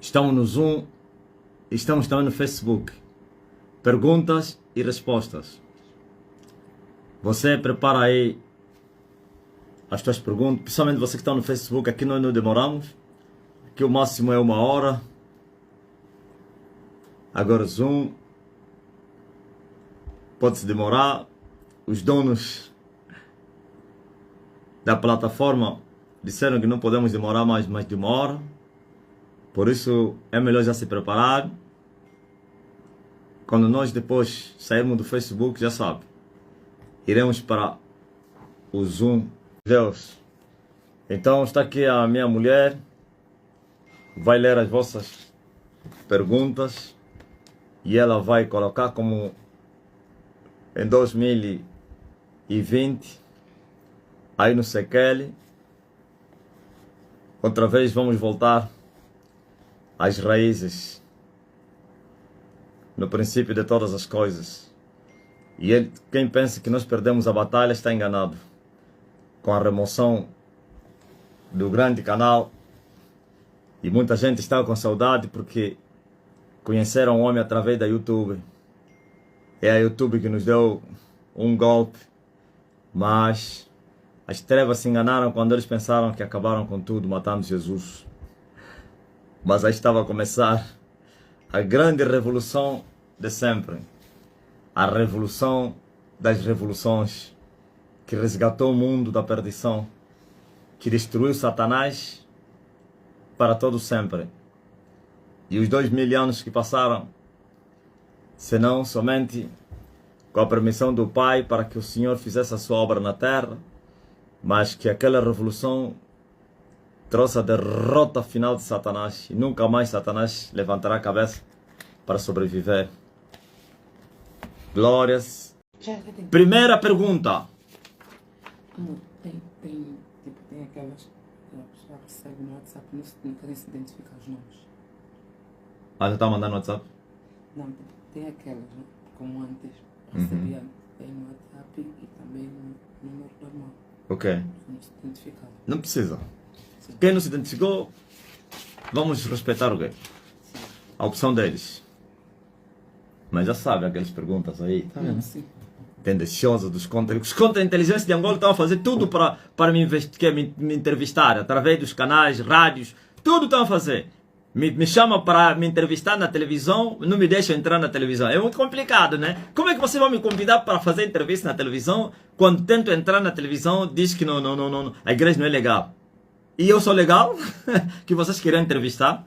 Estamos no Zoom, estamos também no Facebook. Perguntas e respostas. Você prepara aí as suas perguntas, principalmente você que está no Facebook. Aqui nós não demoramos. Aqui o máximo é 1 hora. Agora Zoom pode se demorar. Os donos da plataforma disseram que não podemos demorar mais de 1 hora. Por isso é melhor já se preparar. Quando nós depois sairmos do Facebook, já sabe, iremos para o Zoom. Deus. Então está aqui a minha mulher. Vai ler as vossas perguntas e ela vai colocar como em 2020 aí no Sekele. Outra vez vamos voltar às raízes, no princípio de todas as coisas. E quem pensa que nós perdemos a batalha está enganado. Com a remoção do grande canal, e muita gente está com saudade porque conheceram o homem através da YouTube. É a YouTube que nos deu um golpe, mas as trevas se enganaram quando eles pensaram que acabaram com tudo, matando Jesus. Mas aí estava a começar a grande revolução de sempre. A revolução das revoluções, que resgatou o mundo da perdição, que destruiu Satanás para todo sempre. E os 2000 anos que passaram, senão somente com a permissão do Pai para que o Senhor fizesse a sua obra na terra, mas que aquela revolução trouxe a derrota final de Satanás, e nunca mais Satanás levantará a cabeça para sobreviver. Glórias. Primeira pergunta. Tem aquelas que a pessoa recebe no WhatsApp e não querem se identificar os nomes. Ah, já está mandando no WhatsApp? Não, tem aquelas, né? Como antes recebia bem no WhatsApp e também no número da mão. Ok. Não se identificava. Não precisa. Sim. Quem não se identificou, vamos respeitar o quê? A opção deles. Mas já sabe aquelas perguntas aí, tá vendo? Sim. Tendenciosa dos contra. Os contra-inteligência de Angola estão a fazer tudo para me entrevistar, através dos canais, rádios, tudo estão a fazer. Me chama para me entrevistar na televisão, não me deixam entrar na televisão. É muito complicado, né? Como é que você vai me convidar para fazer entrevista na televisão, quando tento entrar na televisão, diz que não, a igreja não é legal. E eu sou legal? Que vocês queriam entrevistar?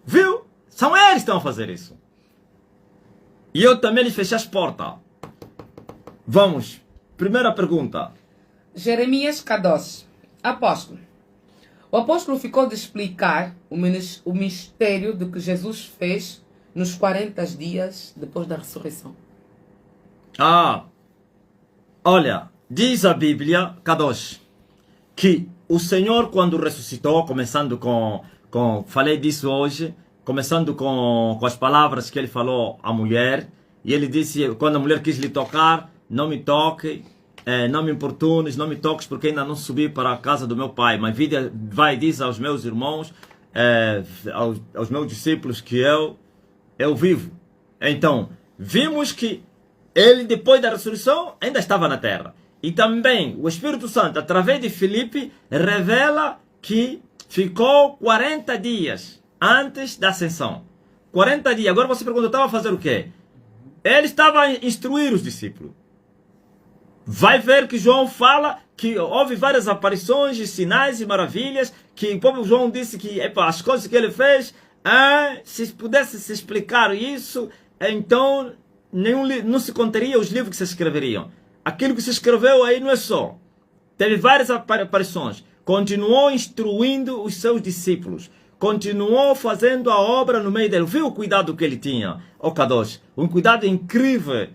Viu? São eles que estão a fazer isso. E eu também lhes fechei as portas. Vamos. Primeira pergunta. Jeremias Kadosh. Apóstolo. O apóstolo ficou de explicar o mistério do que Jesus fez nos 40 dias depois da ressurreição. Olha, diz a Bíblia, Kadosh, que o Senhor, quando ressuscitou, começando falei disso hoje, começando com as palavras que ele falou à mulher, e ele disse, quando a mulher quis lhe tocar, não me toque, não me importunes, não me toques, porque ainda não subi para a casa do meu pai, mas vai e diz aos meus irmãos, aos meus discípulos, que eu vivo. Então, vimos que ele, depois da ressurreição, ainda estava na terra. E também o Espírito Santo, através de Filipe, revela que ficou 40 dias antes da ascensão. 40 dias. Agora você pergunta, estava a fazer o quê? Ele estava a instruir os discípulos. Vai ver que João fala que houve várias aparições, e sinais e maravilhas, que o próprio João disse que as coisas que ele fez, se pudesse se explicar isso, então não se contaria os livros que se escreveriam. Aquilo que se escreveu aí não é só. Teve várias aparições. Continuou instruindo os seus discípulos. Continuou fazendo a obra no meio dele. Viu o cuidado que ele tinha? Kadosh, um cuidado incrível.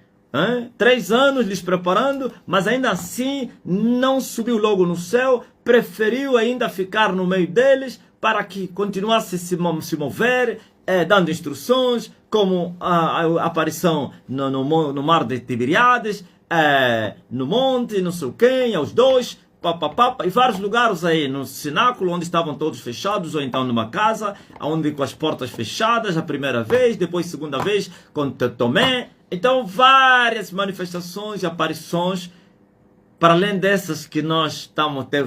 3 anos lhes preparando, mas ainda assim não subiu logo no céu. Preferiu ainda ficar no meio deles para que continuasse a se mover, dando instruções, como a aparição no mar de Tiberíades, no monte, não sei quem, aos 2. e vários lugares aí, no cenáculo, onde estavam todos fechados, ou então numa casa, onde com as portas fechadas, a primeira vez, depois segunda vez, com Tomé. Então, várias manifestações e aparições, para além dessas que nós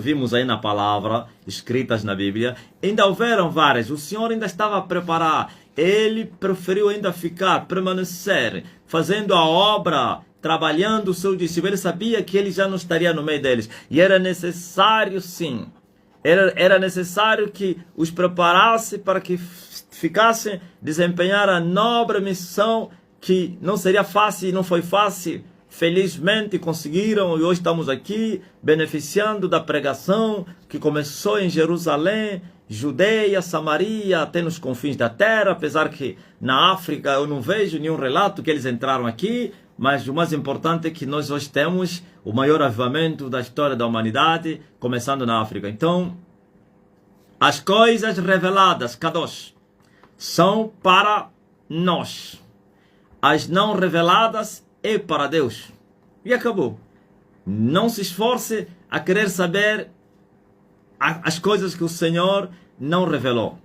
vimos aí na palavra, escritas na Bíblia, ainda houveram várias. O Senhor ainda estava a preparar. Ele preferiu ainda ficar, permanecer, fazendo a obra, trabalhando o seu discípulo. Ele sabia que ele já não estaria no meio deles. E era necessário, sim, era necessário que os preparasse para que ficassem desempenhar a nobre missão, que não seria fácil e não foi fácil. Felizmente conseguiram, e hoje estamos aqui beneficiando da pregação que começou em Jerusalém, Judeia, Samaria, até nos confins da terra, apesar que na África eu não vejo nenhum relato que eles entraram aqui, mas o mais importante é que nós hoje temos o maior avivamento da história da humanidade, começando na África. Então, as coisas reveladas, Kadosh, são para nós. As não reveladas é para Deus. E acabou. Não se esforce a querer saber as coisas que o Senhor não revelou.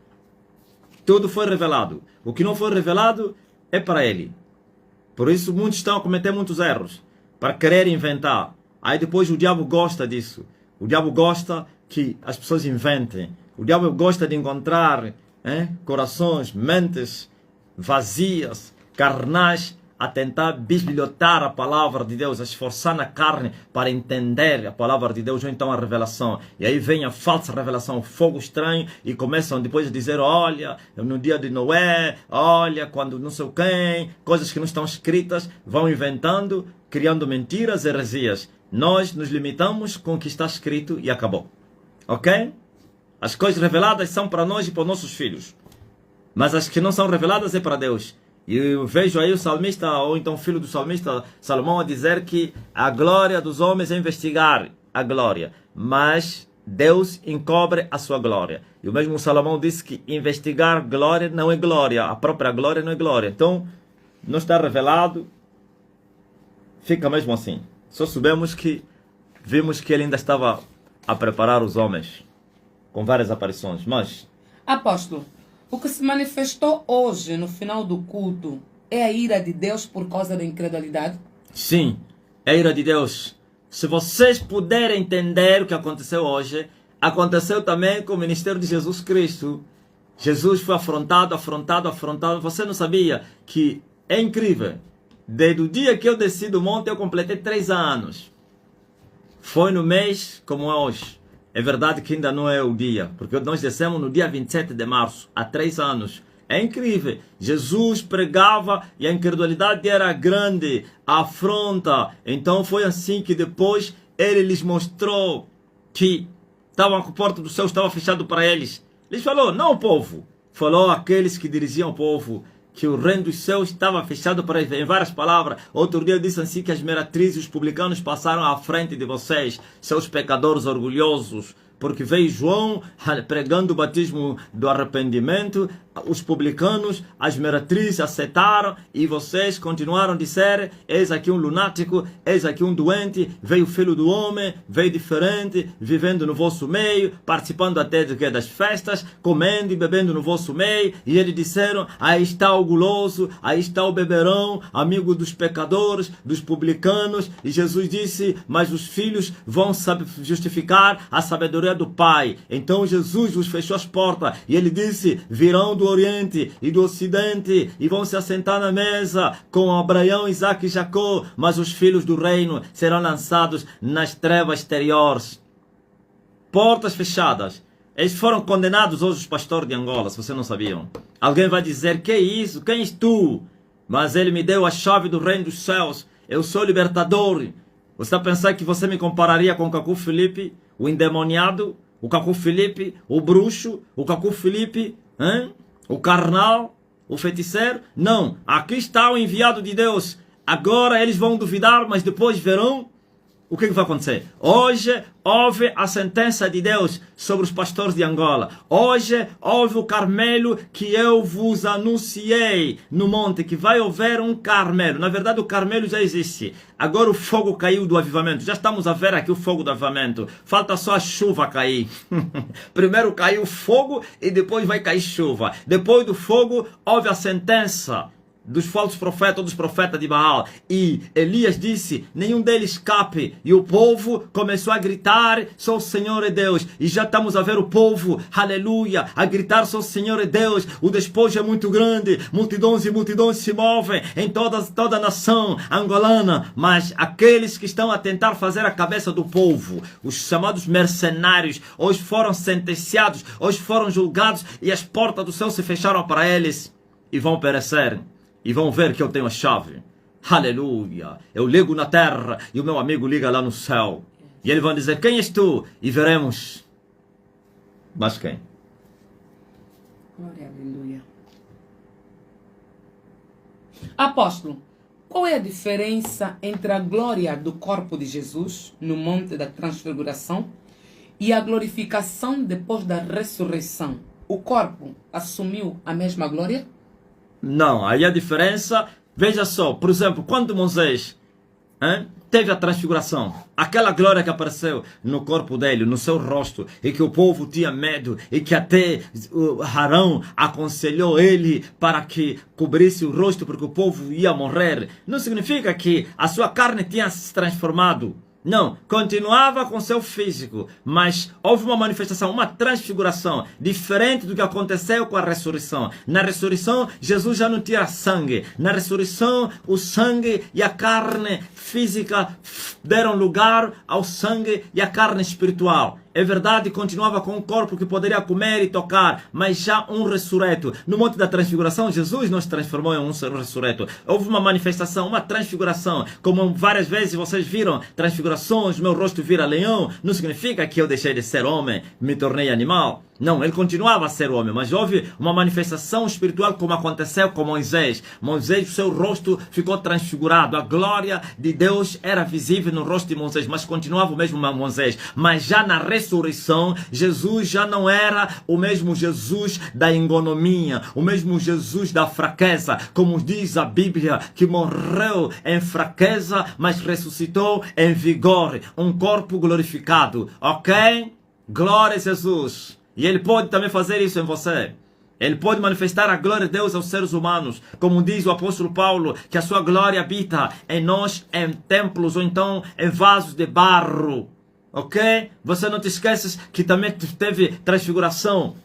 Tudo foi revelado. O que não foi revelado é para Ele. Por isso muitos estão a cometer muitos erros, para querer inventar. Aí depois o diabo gosta disso. O diabo gosta que as pessoas inventem. O diabo gosta de encontrar corações, mentes vazias, carnais, a tentar bisbilhotar a palavra de Deus, a esforçar na carne para entender a palavra de Deus, ou então a revelação. E aí vem a falsa revelação, o fogo estranho, e começam depois a dizer, olha, no dia de Noé, olha, quando não sei quem, coisas que não estão escritas, vão inventando, criando mentiras, heresias. Nós nos limitamos com o que está escrito e acabou. Ok? As coisas reveladas são para nós e para os nossos filhos. Mas as que não são reveladas é para Deus. E eu vejo aí o salmista, ou então o filho do salmista, Salomão, a dizer que a glória dos homens é investigar a glória, mas Deus encobre a sua glória. E o mesmo Salomão disse que investigar glória não é glória, a própria glória não é glória. Então, não está revelado, fica mesmo assim. Só soubemos que, vimos que ele ainda estava a preparar os homens, com várias aparições, mas... Apóstolo, o que se manifestou hoje no final do culto é a ira de Deus por causa da incredulidade? Sim, é a ira de Deus. Se vocês puderem entender o que aconteceu hoje, aconteceu também com o ministério de Jesus Cristo. Jesus foi afrontado. Você não sabia que é incrível? Desde o dia que eu desci do monte, eu completei 3 anos. Foi no mês como é hoje. É verdade que ainda não é o dia, porque nós descemos no dia 27 de março, há 3 anos. É incrível. Jesus pregava e a incredulidade era grande, a afronta. Então foi assim que depois ele lhes mostrou que a porta do céu estava fechada para eles. Ele falou, não o povo, falou àqueles que dirigiam o povo, que o reino dos céus estava fechado para eles, em várias palavras. Outro dia disse assim que as meretrizes e os publicanos passaram à frente de vocês, seus pecadores orgulhosos, porque veio João pregando o batismo do arrependimento, os publicanos, as meretrizes aceitaram e vocês continuaram a dizer, eis aqui um lunático, eis aqui um doente, veio o filho do homem, veio diferente, vivendo no vosso meio, participando até das festas, comendo e bebendo no vosso meio, e eles disseram, aí está o guloso, aí está o beberão, amigo dos pecadores, dos publicanos, e Jesus disse, mas os filhos vão justificar a sabedoria do Pai. Então Jesus vos fechou as portas, e ele disse, virão do Oriente e do Ocidente e vão se assentar na mesa com Abraão, Isaac e Jacó, mas os filhos do reino serão lançados nas trevas exteriores. Portas fechadas. Eles foram condenados hoje, os pastores de Angola, se vocês não sabiam. Alguém vai dizer, que é isso? Quem és tu? Mas ele me deu a chave do reino dos céus. Eu sou libertador. Você está pensando que você me compararia com o Cacu Felipe, o endemoniado, o Cacu Felipe, o bruxo, o Cacu Felipe, hein? O carnal, o feiticeiro? Não, aqui está o enviado de Deus. Agora eles vão duvidar, mas depois verão o que vai acontecer? Hoje houve a sentença de Deus sobre os pastores de Angola. Hoje houve o Carmelo que eu vos anunciei no monte, que vai haver um Carmelo. Na verdade o Carmelo já existe. Agora o fogo caiu do avivamento. Já estamos a ver aqui o fogo do avivamento. Falta só a chuva cair. Primeiro caiu fogo e depois vai cair chuva. Depois do fogo houve a sentença dos falsos profetas, dos profetas de Baal. E Elias disse, nenhum deles escape. E o povo começou a gritar, só o Senhor é Deus. E já estamos a ver o povo, aleluia, a gritar, só o Senhor é Deus. O despojo é muito grande, multidões e multidões se movem em toda a nação angolana. Mas aqueles que estão a tentar fazer a cabeça do povo, os chamados mercenários, hoje foram sentenciados, hoje foram julgados e as portas do céu se fecharam para eles e vão perecer. E vão ver que eu tenho a chave. Aleluia. Eu ligo na terra e o meu amigo liga lá no céu. E eles vão dizer, quem és tu? E veremos. Mas quem? Glória, aleluia. Apóstolo, qual é a diferença entre a glória do corpo de Jesus no Monte da Transfiguração e a glorificação depois da ressurreição? O corpo assumiu a mesma glória? Não, aí a diferença, veja só, por exemplo, quando Moisés teve a transfiguração, aquela glória que apareceu no corpo dele, no seu rosto, e que o povo tinha medo, e que até Arão aconselhou ele para que cobrisse o rosto, porque o povo ia morrer, não significa que a sua carne tinha se transformado. Não, continuava com seu físico, mas houve uma manifestação, uma transfiguração, diferente do que aconteceu com a ressurreição. Na ressurreição, Jesus já não tinha sangue. Na ressurreição, o sangue e a carne física deram lugar ao sangue e à carne espiritual. É verdade, continuava com um corpo que poderia comer e tocar, mas já um ressurreto. No Monte da Transfiguração, Jesus não se transformou em um ressurreto. Houve uma manifestação, uma transfiguração. Como várias vezes vocês viram transfigurações, meu rosto vira leão, não significa que eu deixei de ser homem, me tornei animal. Não, ele continuava a ser homem, mas houve uma manifestação espiritual como aconteceu com Moisés. Moisés, o seu rosto ficou transfigurado. A glória de Deus era visível no rosto de Moisés, mas continuava o mesmo Moisés. Mas já na ressurreição, Jesus já não era o mesmo Jesus da engonomia, o mesmo Jesus da fraqueza, como diz a Bíblia, que morreu em fraqueza, mas ressuscitou em vigor, um corpo glorificado, ok? Glória a Jesus! E Ele pode também fazer isso em você. Ele pode manifestar a glória de Deus aos seres humanos. Como diz o apóstolo Paulo, que a sua glória habita em nós, em templos ou então em vasos de barro. Ok? Você não te esqueces que também teve transfiguração.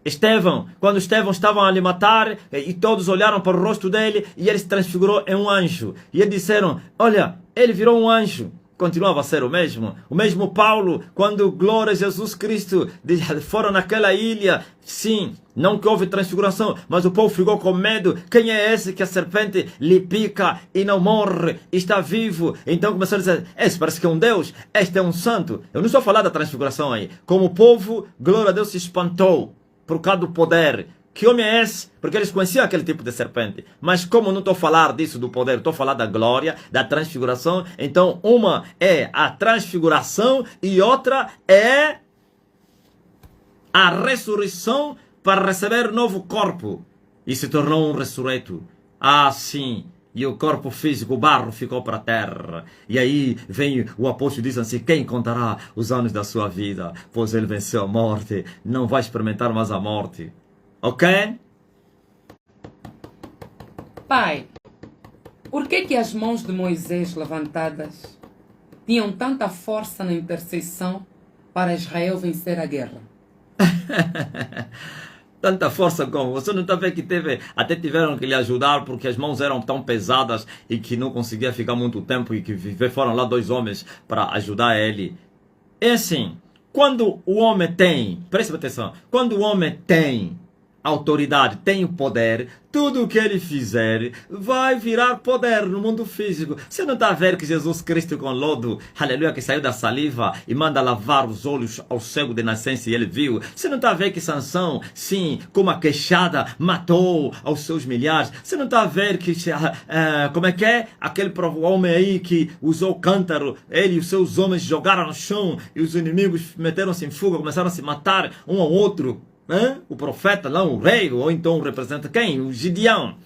Estevão, quando Estevão estavam a lhe matar e todos olharam para o rosto dele e ele se transfigurou em um anjo. E eles disseram, olha, ele virou um anjo. Continuava a ser o mesmo Paulo, quando glória a Jesus Cristo, foram naquela ilha, sim, não que houve transfiguração, mas o povo ficou com medo, quem é esse que a serpente lhe pica e não morre, está vivo? Então começaram a dizer, esse parece que é um Deus, este é um santo. Eu não estou a falar da transfiguração aí, como o povo, glória a Deus, se espantou por causa do poder. Que homem é esse? Porque eles conheciam aquele tipo de serpente. Mas como não estou a falar disso do poder, estou a falar da glória, da transfiguração. Então uma é a transfiguração e outra é a ressurreição para receber novo corpo. E se tornou um ressurreto. Ah, sim. E o corpo físico, o barro, ficou para a terra. E aí vem o apóstolo e diz assim, quem contará os anos da sua vida? Pois ele venceu a morte, não vai experimentar mais a morte. Ok? Pai, por que as mãos de Moisés levantadas tinham tanta força na intercessão para Israel vencer a guerra? Tanta força como? Você não está vendo que até tiveram que lhe ajudar porque as mãos eram tão pesadas e que não conseguia ficar muito tempo e que foram lá 2 homens para ajudar ele. É assim, quando o homem tem, preste atenção, quando o homem tem autoridade, tem o poder, tudo o que ele fizer vai virar poder no mundo físico. Você não está a ver que Jesus Cristo com lodo, aleluia, que saiu da saliva e manda lavar os olhos ao cego de nascença e ele viu? Você não está a ver que Sansão, sim, com uma queixada, matou aos seus milhares? Você não está a ver que, como é que é? Aquele homem aí que usou cântaro, ele e os seus homens jogaram no chão e os inimigos meteram-se em fuga, começaram a se matar um ao outro. O profeta, lá, o rei, ou então representa quem? O Gideão.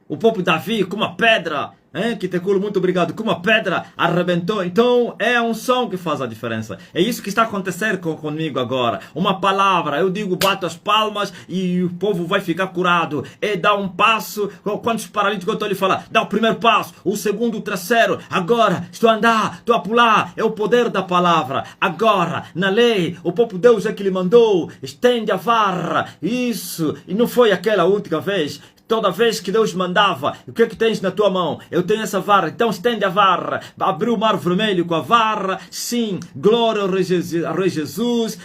O próprio Davi com uma pedra, que te curo, muito obrigado, com uma pedra arrebentou. Então é a unção que faz a diferença. É isso que está acontecendo comigo agora. Uma palavra, eu digo, bato as palmas e o povo vai ficar curado. É dar um passo, quantos paralíticos eu estou lhe falando? Dá o primeiro passo, o segundo, o terceiro. Agora, estou a andar, estou a pular. É o poder da palavra. Agora, na lei, o próprio Deus é que lhe mandou. Estende a vara. Isso. E não foi aquela última vez. Toda vez que Deus mandava, o que é que tens na tua mão? Eu tenho essa vara, então estende a vara. Abriu o mar vermelho com a vara. Sim, glória ao Rei Jesus.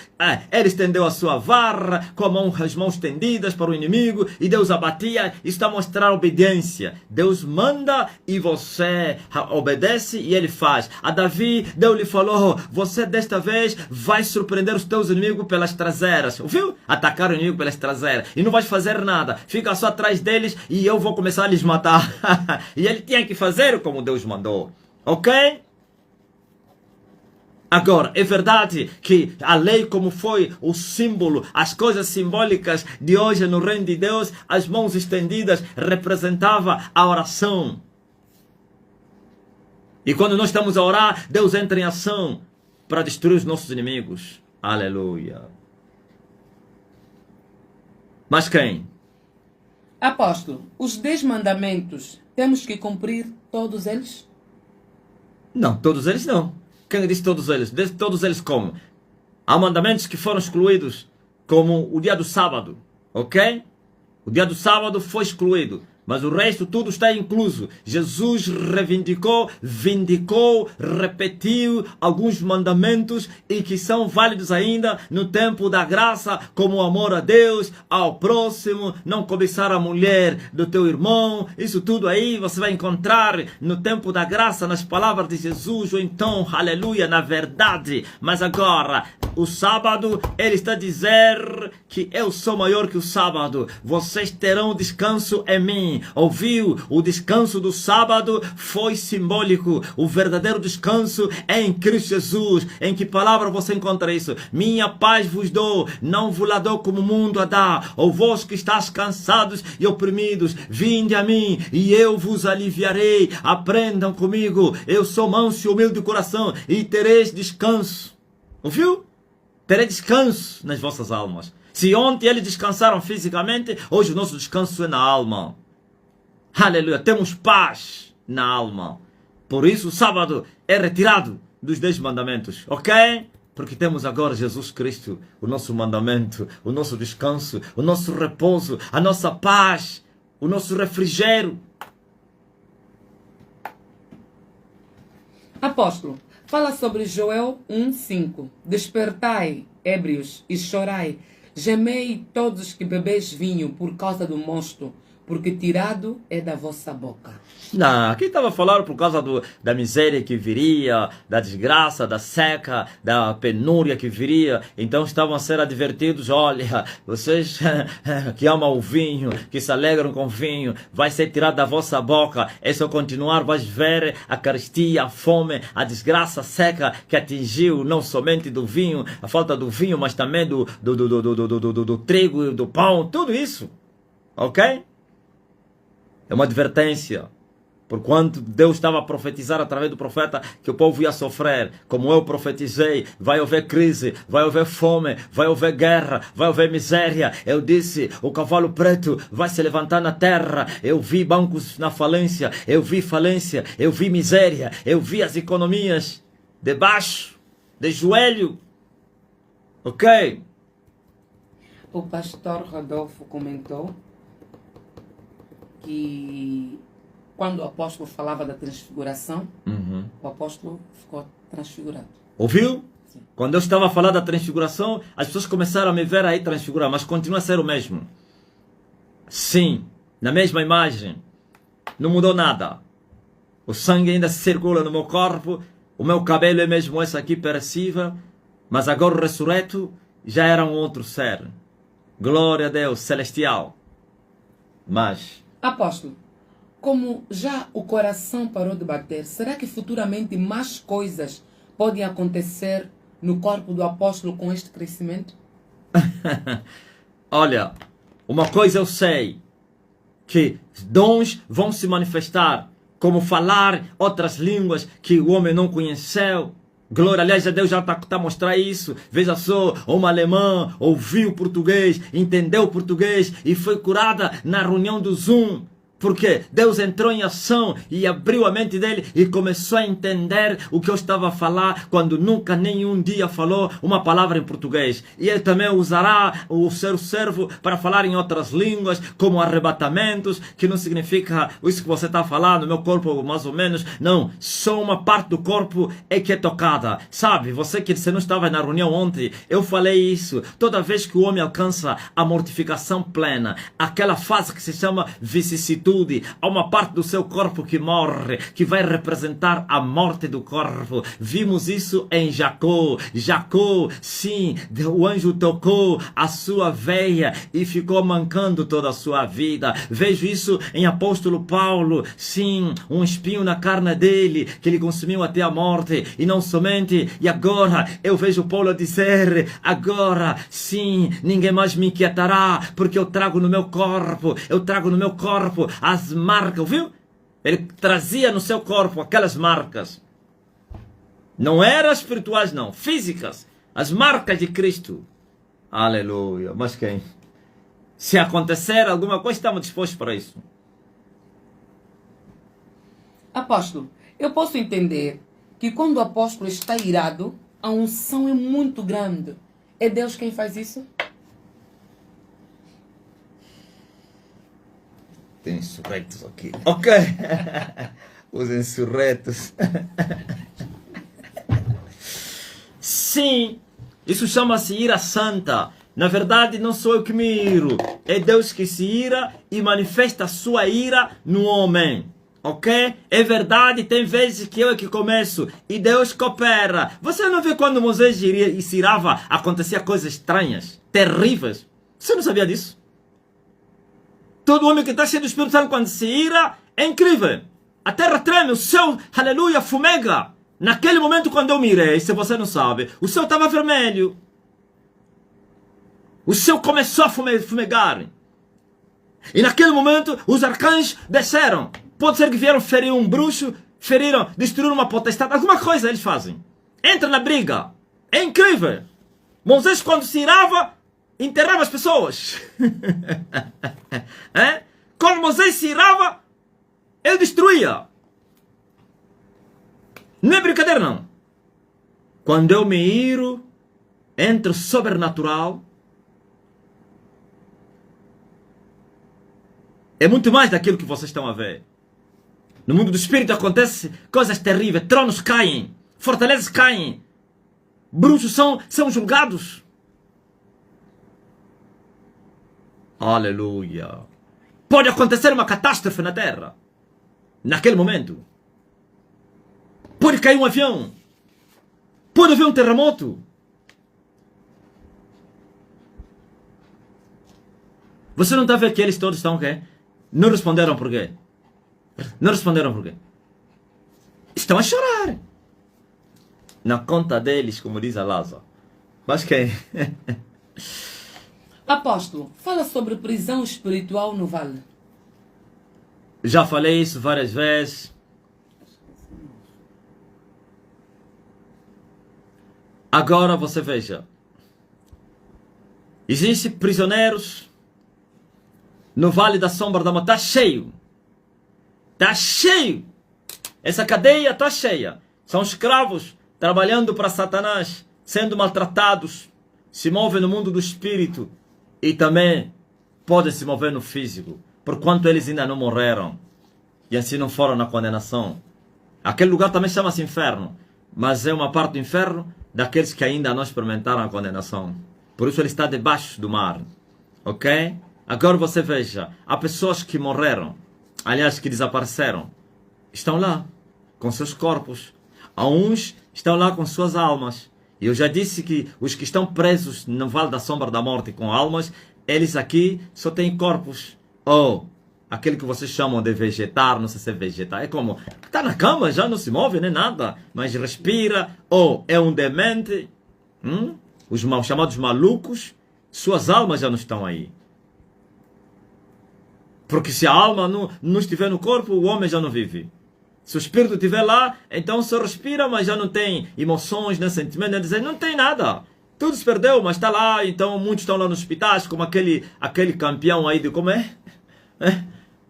Ele estendeu a sua vara com as mãos estendidas para o inimigo e Deus abatia. Isso está a mostrar obediência. Deus manda e você obedece e ele faz. A Davi, Deus lhe falou, você desta vez vai surpreender os teus inimigos pelas traseiras. Ouviu? Atacar o inimigo pelas traseiras. E não vais fazer nada. Fica só atrás deles e eu vou começar a lhes matar. E ele tinha que fazer como Deus mandou. Ok? Agora, é verdade que a lei, como foi o símbolo, as coisas simbólicas de hoje no reino de Deus, as mãos estendidas representava a oração. E quando nós estamos a orar, Deus entra em ação para destruir os nossos inimigos. Aleluia. Mas quem? Apóstolo, os 10 mandamentos, temos que cumprir todos eles? Não, todos eles não. Quem disse todos eles? Todos eles como? Há mandamentos que foram excluídos, como o dia do sábado, ok? O dia do sábado foi excluído, mas o resto tudo está incluso. Jesus reivindicou, vindicou, repetiu alguns mandamentos e que são válidos ainda no tempo da graça, como o amor a Deus, ao próximo, não cobiçar a mulher do teu irmão. Isso tudo aí você vai encontrar no tempo da graça, nas palavras de Jesus, ou então, aleluia, na verdade. Mas agora, o sábado, ele está a dizer que eu sou maior que o sábado. Vocês terão descanso em mim. Ouviu? O descanso do sábado foi simbólico. O verdadeiro descanso é em Cristo Jesus. Em que palavra você encontra isso? Minha paz vos dou, não vos la dou como o mundo a dá. Ou vós que estáis cansados e oprimidos, vinde a mim e eu vos aliviarei. Aprendam comigo, eu sou manso e humilde de coração e tereis descanso. Ouviu? Terei descanso nas vossas almas. Se ontem eles descansaram fisicamente, hoje o nosso descanso é na alma. Aleluia, temos paz na alma. Por isso o sábado é retirado dos 10 mandamentos, ok? Porque temos agora Jesus Cristo, o nosso mandamento, o nosso descanso, o nosso repouso, a nossa paz, o nosso refrigério. Apóstolo, fala sobre Joel 1:5. Despertai, ébrios, e chorai. Gemei todos que bebeis vinho por causa do mosto, porque tirado é da vossa boca. Não, aqui estava falando por causa da miséria que viria, da desgraça, da seca, da penúria que viria. Então estavam a ser advertidos, olha, vocês que amam o vinho, que se alegram com o vinho, vai ser tirado da vossa boca. É só continuar, vais ver a carestia, a fome, a desgraça, a seca que atingiu não somente do vinho, a falta do vinho, mas também do trigo, do pão, tudo isso. Ok? É uma advertência. Porquanto Deus estava a profetizar através do profeta que o povo ia sofrer. Como eu profetizei, vai haver crise, vai haver fome, vai haver guerra, vai haver miséria. Eu disse, o cavalo preto vai se levantar na terra. Eu vi bancos na falência, eu vi miséria, eu vi as economias debaixo, de joelho. Ok? O pastor Rodolfo comentou que quando o apóstolo falava da transfiguração, o apóstolo ficou transfigurado. Ouviu? Sim. Quando eu estava a falar da transfiguração, as pessoas começaram a me ver aí transfigurar, mas continua a ser o mesmo. Sim, na mesma imagem. Não mudou nada. O sangue ainda circula no meu corpo. O meu cabelo é mesmo esse aqui, perecível. Mas agora o ressurreto já era um outro ser. Glória a Deus, celestial. Mas... Apóstolo, como já o coração parou de bater, será que futuramente mais coisas podem acontecer no corpo do apóstolo com este crescimento? Olha, uma coisa eu sei, que dons vão se manifestar, como falar outras línguas que o homem não conheceu. Glória, aliás, a Deus já está a mostrar isso. Veja só, uma alemã ouviu português, entendeu português e foi curada na reunião do Zoom. Porque Deus entrou em ação e abriu a mente dele e começou a entender o que eu estava a falar quando nunca nenhum dia falou uma palavra em português. E ele também usará o seu servo para falar em outras línguas, como arrebatamentos, que não significa isso que você está falando, meu corpo mais ou menos. Não, só uma parte do corpo é que é tocada. Sabe, você não estava na reunião ontem, eu falei isso. Toda vez que o homem alcança a mortificação plena, aquela fase que se chama vicissitude, há uma parte do seu corpo que morre, que vai representar a morte do corpo. Vimos isso em Jacó. Jacó, sim, o anjo tocou a sua veia e ficou mancando toda a sua vida. Vejo isso em apóstolo Paulo, sim, um espinho na carne dele, que ele consumiu até a morte. E não somente, e agora eu vejo Paulo dizer, agora, sim, ninguém mais me inquietará, porque eu trago no meu corpo as marcas, viu? Ele trazia no seu corpo aquelas marcas. Não eram espirituais, não, físicas. As marcas de Cristo. Aleluia. Mas quem? Se acontecer alguma coisa, estamos dispostos para isso. Apóstolo, eu posso entender que quando o apóstolo está irado, a unção é muito grande. É Deus quem faz isso? Tem insurretos aqui. Ok. Os insurretos. Sim. Isso chama-se ira santa. Na verdade, não sou eu que me iro. É Deus que se ira e manifesta a sua ira no homem. Ok? É verdade, tem vezes que eu é que começo e Deus coopera. Você não vê quando Moisés se irava, acontecia coisas estranhas, terríveis? Você não sabia disso? Todo homem que está cheio do Espírito Santo, quando se ira, é incrível. A terra treme, o céu, aleluia, fumega. Naquele momento, quando eu mirei, se você não sabe, o céu estava vermelho. O céu começou a fumegar. E naquele momento, os arcanjos desceram. Pode ser que vieram ferir um bruxo, destruíram uma potestade, alguma coisa eles fazem. Entra na briga. É incrível. Moisés, quando se irava, enterrava as pessoas. Quando Moisés se irava, ele destruía. Não é brincadeira, não. Quando eu me iro, entra o sobrenatural. É muito mais daquilo que vocês estão a ver. No mundo do espírito acontecem coisas terríveis. Tronos caem. Fortalezas caem. Bruxos são julgados. Aleluia. Pode acontecer uma catástrofe na terra. Naquele momento. Pode cair um avião. Pode haver um terremoto. Você não está a ver que eles todos estão o quê? Não responderam por quê? Não responderam por quê? Estão a chorar. Na conta deles, como diz a Lázaro. Mas quem? Apóstolo, fala sobre prisão espiritual no vale. Já falei isso várias vezes. Agora você veja. Existem prisioneiros no Vale da Sombra da Morte. Está cheio. Está cheio. Essa cadeia está cheia. São escravos trabalhando para Satanás, sendo maltratados. Se movem no mundo do espírito. E também podem se mover no físico. Porquanto eles ainda não morreram. E assim não foram na condenação. Aquele lugar também chama-se inferno. Mas é uma parte do inferno daqueles que ainda não experimentaram a condenação. Por isso ele está debaixo do mar. Ok? Agora você veja, há pessoas que morreram, aliás, que desapareceram, estão lá, com seus corpos. Há uns estão lá com suas almas. E eu já disse que os que estão presos no Vale da Sombra da Morte com almas, eles aqui só têm corpos. Ou aquele que vocês chamam de vegetar, não sei se é vegetar, é como, está na cama, já não se move nem nada, mas respira. Ou é um demente, os chamados malucos, suas almas já não estão aí. Porque se a alma não estiver no corpo, o homem já não vive. Se o espírito estiver lá, então só respira, mas já não tem emoções, nem sentimentos, nem desejo, não tem nada. Tudo se perdeu, mas está lá, então muitos estão lá nos hospitais, como aquele campeão aí de, como é?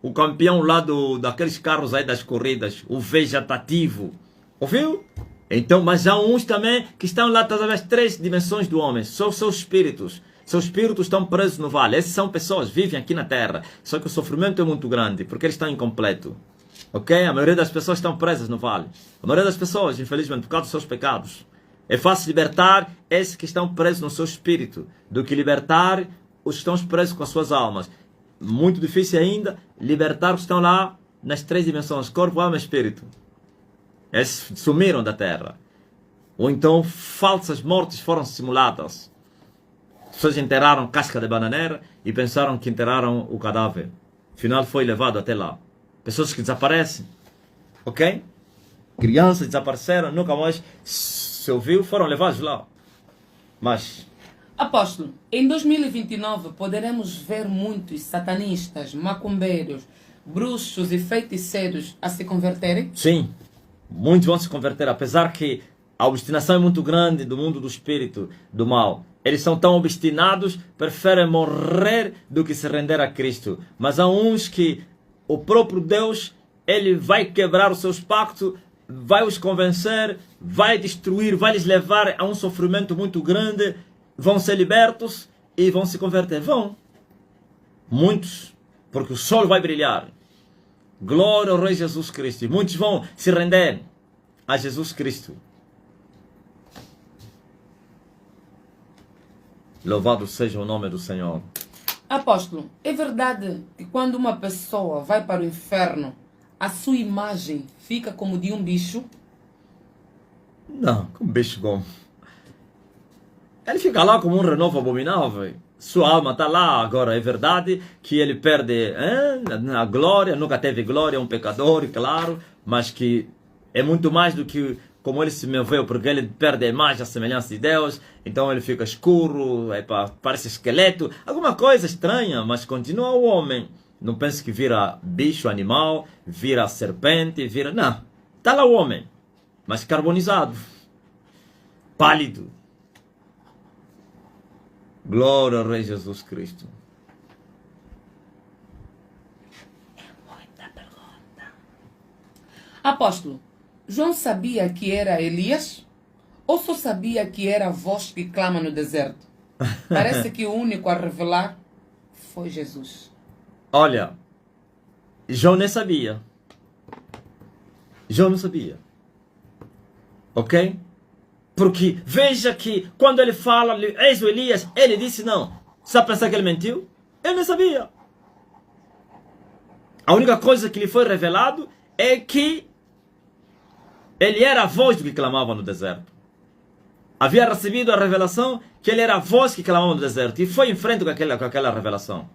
O campeão lá daqueles carros aí das corridas, o vegetativo. Ouviu? Então, mas há uns também que estão lá, todas as 3 dimensões do homem, são seus espíritos. Seus espíritos estão presos no vale. Essas são pessoas, vivem aqui na terra. Só que o sofrimento é muito grande, porque eles estão incompletos. Ok? A maioria das pessoas estão presas no vale. A maioria das pessoas, infelizmente, por causa dos seus pecados. É fácil libertar esses que estão presos no seu espírito, do que libertar os que estão presos com as suas almas. Muito difícil ainda, libertar os que estão lá nas 3 dimensões, corpo, alma e espírito. Eles sumiram da terra. Ou então, falsas mortes foram simuladas. As pessoas enterraram casca de bananeira e pensaram que enterraram o cadáver. Afinal, foi levado até lá. Pessoas que desaparecem. Ok? Crianças desapareceram, nunca mais se ouviu, foram levados lá. Mas... Apóstolo, em 2029 poderemos ver muitos satanistas, macumbeiros, bruxos e feiticeiros a se converterem? Sim, muitos vão se converter, apesar que a obstinação é muito grande do mundo do espírito, do mal. Eles são tão obstinados, preferem morrer do que se render a Cristo. Mas há uns que o próprio Deus, ele vai quebrar os seus pactos, vai os convencer, vai destruir, vai lhes levar a um sofrimento muito grande, vão ser libertos e vão se converter. Vão. Muitos, porque o sol vai brilhar. Glória ao Rei Jesus Cristo. E muitos vão se render a Jesus Cristo. Louvado seja o nome do Senhor. Apóstolo, é verdade que quando uma pessoa vai para o inferno, a sua imagem fica como de um bicho? Não, como bicho como? Ele fica lá como um renovo abominável. Sua alma está lá. Agora, é verdade que ele perde a glória, nunca teve glória, é um pecador, claro, mas que é muito mais do que como ele se moveu, porque ele perde a imagem, a semelhança de Deus, então ele fica escuro, parece esqueleto, alguma coisa estranha, mas continua o homem. Não pense que vira bicho, animal, vira serpente, vira... Não, está lá o homem, mas carbonizado, pálido. Glória ao Rei Jesus Cristo. Apóstolo, João sabia que era Elias? Ou só sabia que era a voz que clama no deserto? Parece que o único a revelar foi Jesus. Olha, João nem sabia. João não sabia. Ok? Porque veja que quando ele fala, eis o Elias, ele disse não. Sabe pensar que ele mentiu? Ele não sabia. A única coisa que lhe foi revelado é que ele era a voz do que clamava no deserto. Havia recebido a revelação que ele era a voz que clamava no deserto. E foi em frente com aquela revelação.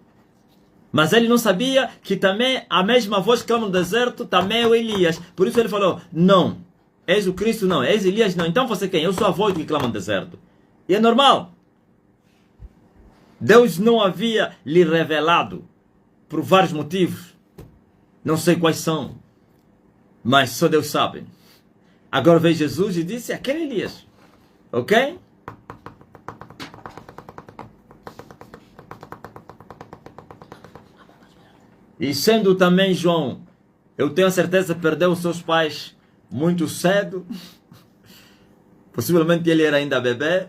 Mas ele não sabia que também a mesma voz que clama no deserto também é o Elias. Por isso ele falou, não. És o Cristo? Não. És Elias? Não. Então você quem? Eu sou a voz que clama no deserto. E é normal. Deus não havia lhe revelado por vários motivos. Não sei quais são. Mas só Deus sabe. Agora veio Jesus e disse, aquele Elias. Ok? E sendo também João, eu tenho a certeza que perdeu os seus pais muito cedo. Possivelmente ele era ainda bebê.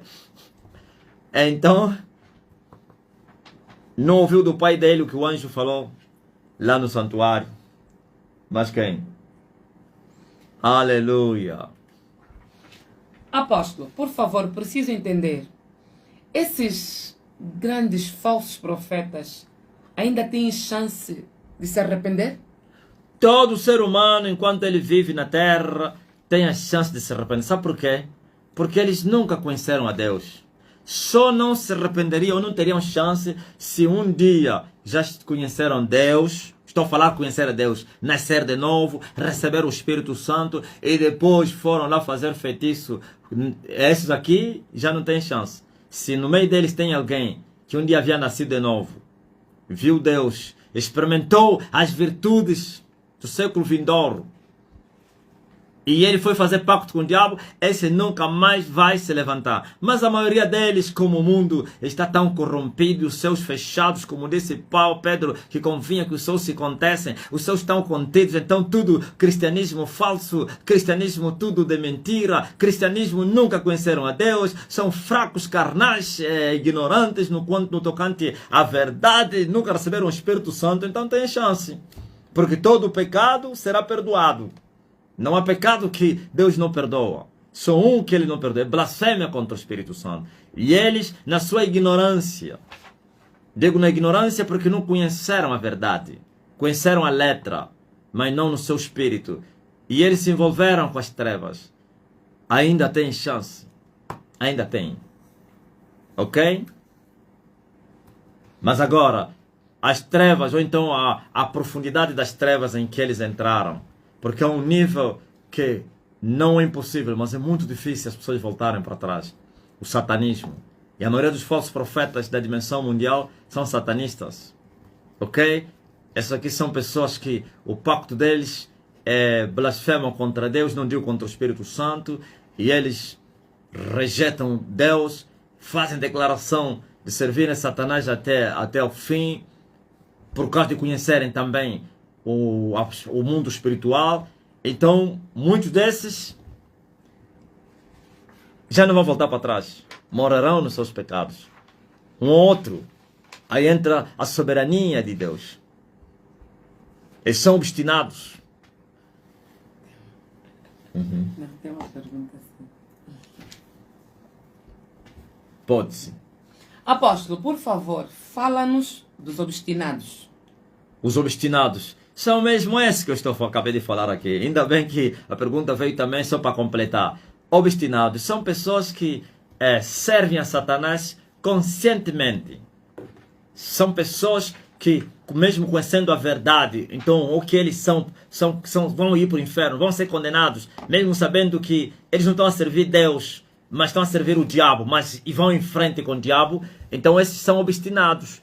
Então, não ouviu do pai dele o que o anjo falou lá no santuário. Mas quem? Aleluia. Apóstolo, por favor, preciso entender. Esses grandes falsos profetas ainda têm chance de se arrepender? Todo ser humano, enquanto ele vive na terra, tem a chance de se arrepender. Sabe por quê? Porque eles nunca conheceram a Deus. Só não se arrependeriam, não teriam chance se um dia já conheceram Deus. Estou a falar conhecer a Deus, nascer de novo, receber o Espírito Santo e depois foram lá fazer feitiço. Esses aqui já não têm chance. Se no meio deles tem alguém que um dia havia nascido de novo, viu Deus, experimentou as virtudes do século vindouro, e ele foi fazer pacto com o diabo, esse nunca mais vai se levantar. Mas a maioria deles, como o mundo está tão corrompido, os seus fechados, como disse Pedro, que convinha que os seus se contessem, os seus estão contidos, então tudo cristianismo falso, cristianismo tudo de mentira, cristianismo nunca conheceram a Deus, são fracos, carnais, ignorantes no tocante à verdade, nunca receberam o Espírito Santo, então tem chance. Porque todo pecado será perdoado. Não há pecado que Deus não perdoa. Só um que ele não perdoa. É blasfêmia contra o Espírito Santo. E eles, na sua ignorância, digo na ignorância porque não conheceram a verdade. Conheceram a letra, mas não no seu espírito. E eles se envolveram com as trevas. Ainda tem chance. Ainda tem. Ok? Mas agora, as trevas, ou então a profundidade das trevas em que eles entraram, porque é um nível que não é impossível, mas é muito difícil as pessoas voltarem para trás. O satanismo. E a maioria dos falsos profetas da dimensão mundial são satanistas. Ok? Essas aqui são pessoas que o pacto deles é blasfemam contra Deus, não digo contra o Espírito Santo, e eles rejeitam Deus, fazem declaração de servirem Satanás até o fim, por causa de conhecerem também o mundo espiritual. Então, muitos desses já não vão voltar para trás. Morarão nos seus pecados. Um outro, aí entra a soberania de Deus. Eles são obstinados. Não, tem uma pergunta assim. Pode-se. Apóstolo, por favor, fala-nos dos obstinados. Os obstinados são mesmo esses que eu acabei de falar aqui. Ainda bem que a pergunta veio também só para completar. Obstinados são pessoas que servem a Satanás conscientemente. São pessoas que, mesmo conhecendo a verdade, então o que eles vão ir para o inferno, vão ser condenados, mesmo sabendo que eles não estão a servir Deus, mas estão a servir o diabo, e vão em frente com o diabo. Então esses são obstinados.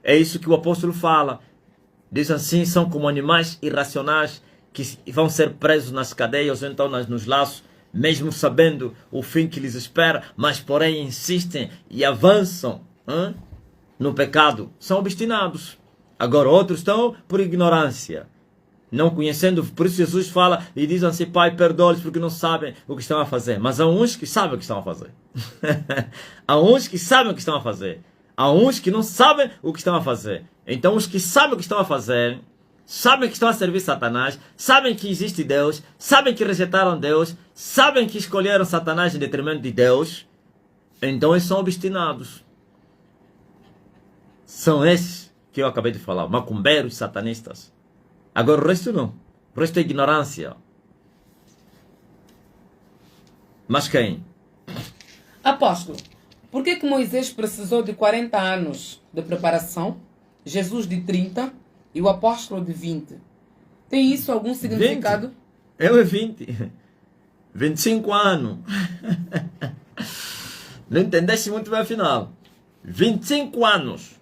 É isso que o apóstolo fala. Diz assim, são como animais irracionais que vão ser presos nas cadeias ou então nos laços, mesmo sabendo o fim que lhes espera, mas porém insistem e avançam no pecado. São obstinados. Agora outros estão por ignorância, não conhecendo. Por isso Jesus fala e diz assim: Pai, perdoa-lhes porque não sabem o que estão a fazer. Mas há uns que sabem o que estão a fazer. Há uns que sabem o que estão a fazer. Há uns que não sabem o que estão a fazer. Então os que sabem o que estão a fazer, sabem que estão a servir Satanás, sabem que existe Deus, sabem que rejeitaram Deus, sabem que escolheram Satanás em detrimento de Deus, então eles são obstinados. São esses que eu acabei de falar, macumbeiros, satanistas. Agora o resto não. O resto é ignorância. Mas quem? Apóstolo, por que Moisés precisou de 40 anos de preparação, Jesus de 30 e o apóstolo de 20? Tem isso algum significado? 20. Eu é 20. 25 anos. Não entendeste muito bem afinal. 25 anos.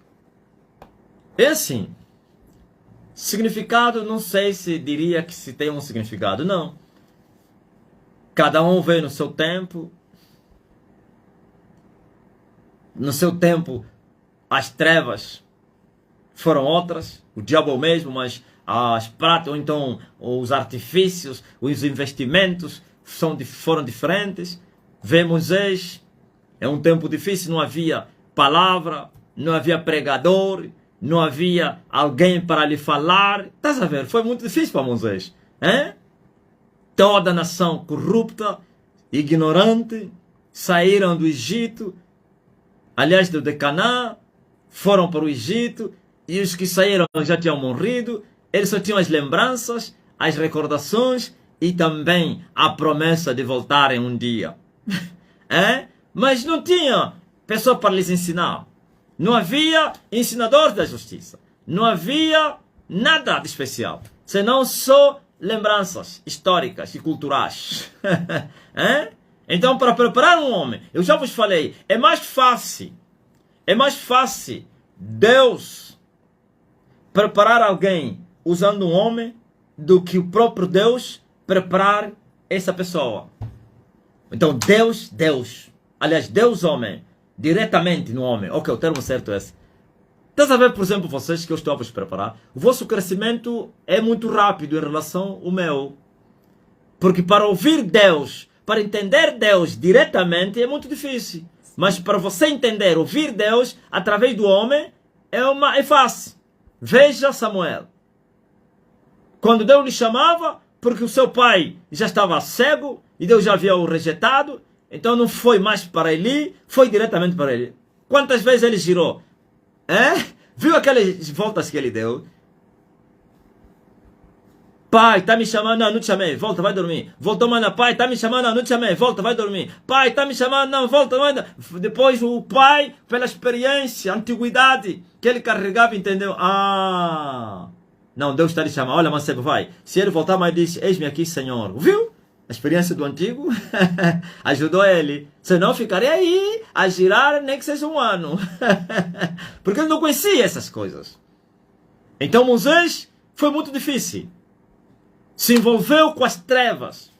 É assim. Significado, não sei se diria que se tem um significado. Não. Cada um veio no seu tempo. No seu tempo, as trevas foram outras. O diabo é o mesmo, mas as práticas, ou então os artifícios, os investimentos foram diferentes. Vê Moisés, é um tempo difícil, não havia palavra, não havia pregador, não havia alguém para lhe falar. Estás a ver? Foi muito difícil para Moisés. Toda a nação corrupta, ignorante, saíram do Egito, aliás, de Canaã, foram para o Egito, e os que saíram já tinham morrido. Eles só tinham as lembranças, as recordações e também a promessa de voltarem um dia. Mas não tinha pessoa para lhes ensinar. Não havia ensinador da justiça. Não havia nada de especial, senão só lembranças históricas e culturais. Então, para preparar um homem, eu já vos falei, é mais fácil Deus preparar alguém usando um homem do que o próprio Deus preparar essa pessoa. Então, Deus, homem, diretamente no homem. Ok, o termo certo é esse. Estás a ver, por exemplo, vocês que eu estou a vos preparar? O vosso crescimento é muito rápido em relação ao meu. Porque para ouvir Deus, para entender Deus diretamente é muito difícil. Mas para você entender, ouvir Deus através do homem é fácil. Veja Samuel. Quando Deus lhe chamava, porque o seu pai já estava cego e Deus já havia o rejeitado, então não foi mais para Eli, foi diretamente para ele. Quantas vezes ele girou? Viu aquelas voltas que ele deu? Pai, tá me chamando? Não, não te chamei. Volta, vai dormir. Voltou, mano. Pai, tá me chamando? Não, não te chamei. Volta, vai dormir. Pai, tá me chamando? Não, volta, mano. Depois o pai, pela experiência, antiguidade que ele carregava, entendeu? Não, Deus está lhe chamando. Olha, mancebo, vai. Se ele voltar, mas disse, eis-me aqui, Senhor. Viu? A experiência do antigo ajudou ele. Senão ficaria aí a girar nem que seja um ano. Porque ele não conhecia essas coisas. Então Moisés foi muito difícil. Se envolveu com as trevas.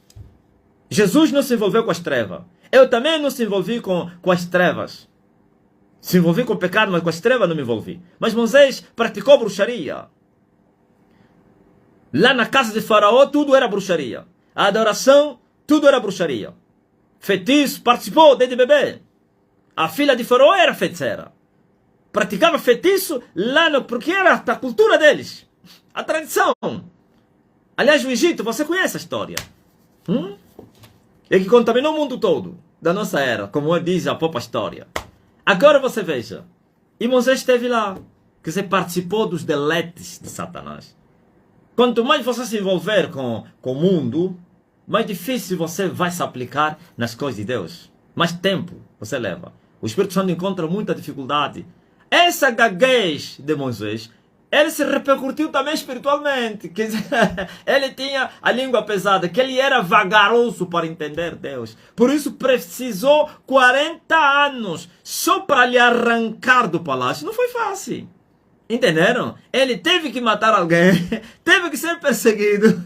Jesus não se envolveu com as trevas. Eu também não se envolvi com as trevas. Se envolvi com o pecado, mas com as trevas não me envolvi. Mas Moisés praticou bruxaria. Lá na casa de Faraó tudo era bruxaria. A adoração, tudo era bruxaria. Feitiço, participou desde bebê. A filha de Faraó era feiticeira. Praticava feitiço lá porque era a cultura deles. A tradição. Aliás, o Egito, você conhece a história. É que contaminou o mundo todo da nossa era, como diz a própria história. Agora você veja. E Moisés esteve lá. Quer dizer, participou dos deletes de Satanás. Quanto mais você se envolver com o mundo, mais difícil você vai se aplicar nas coisas de Deus. Mais tempo você leva. O Espírito Santo encontra muita dificuldade. Essa gaguez de Moisés, ele se repercutiu também espiritualmente. Quer dizer, ele tinha a língua pesada, que ele era vagaroso para entender Deus. Por isso precisou 40 anos só para lhe arrancar do palácio. Não foi fácil. Entenderam? Ele teve que matar alguém, teve que ser perseguido,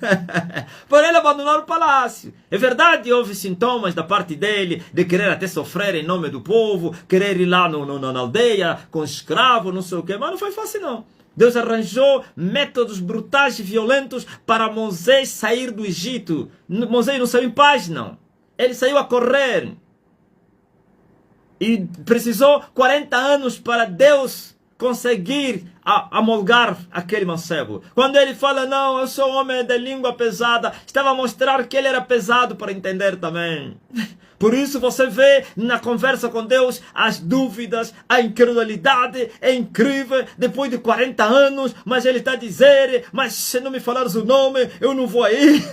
por ele abandonar o palácio. É verdade, houve sintomas da parte dele, de querer até sofrer em nome do povo, querer ir lá na aldeia com escravo, não sei o que, mas não foi fácil não. Deus arranjou métodos brutais e violentos para Moisés sair do Egito. Moisés não saiu em paz, não. Ele saiu a correr. E precisou 40 anos para Deus conseguir amolgar aquele mancebo. Quando ele fala, não, eu sou homem de língua pesada, estava a mostrar que ele era pesado para entender também. Por isso você vê na conversa com Deus as dúvidas, a incredulidade, é incrível, depois de 40 anos, mas ele está a dizer, mas se não me falares o nome, eu não vou aí.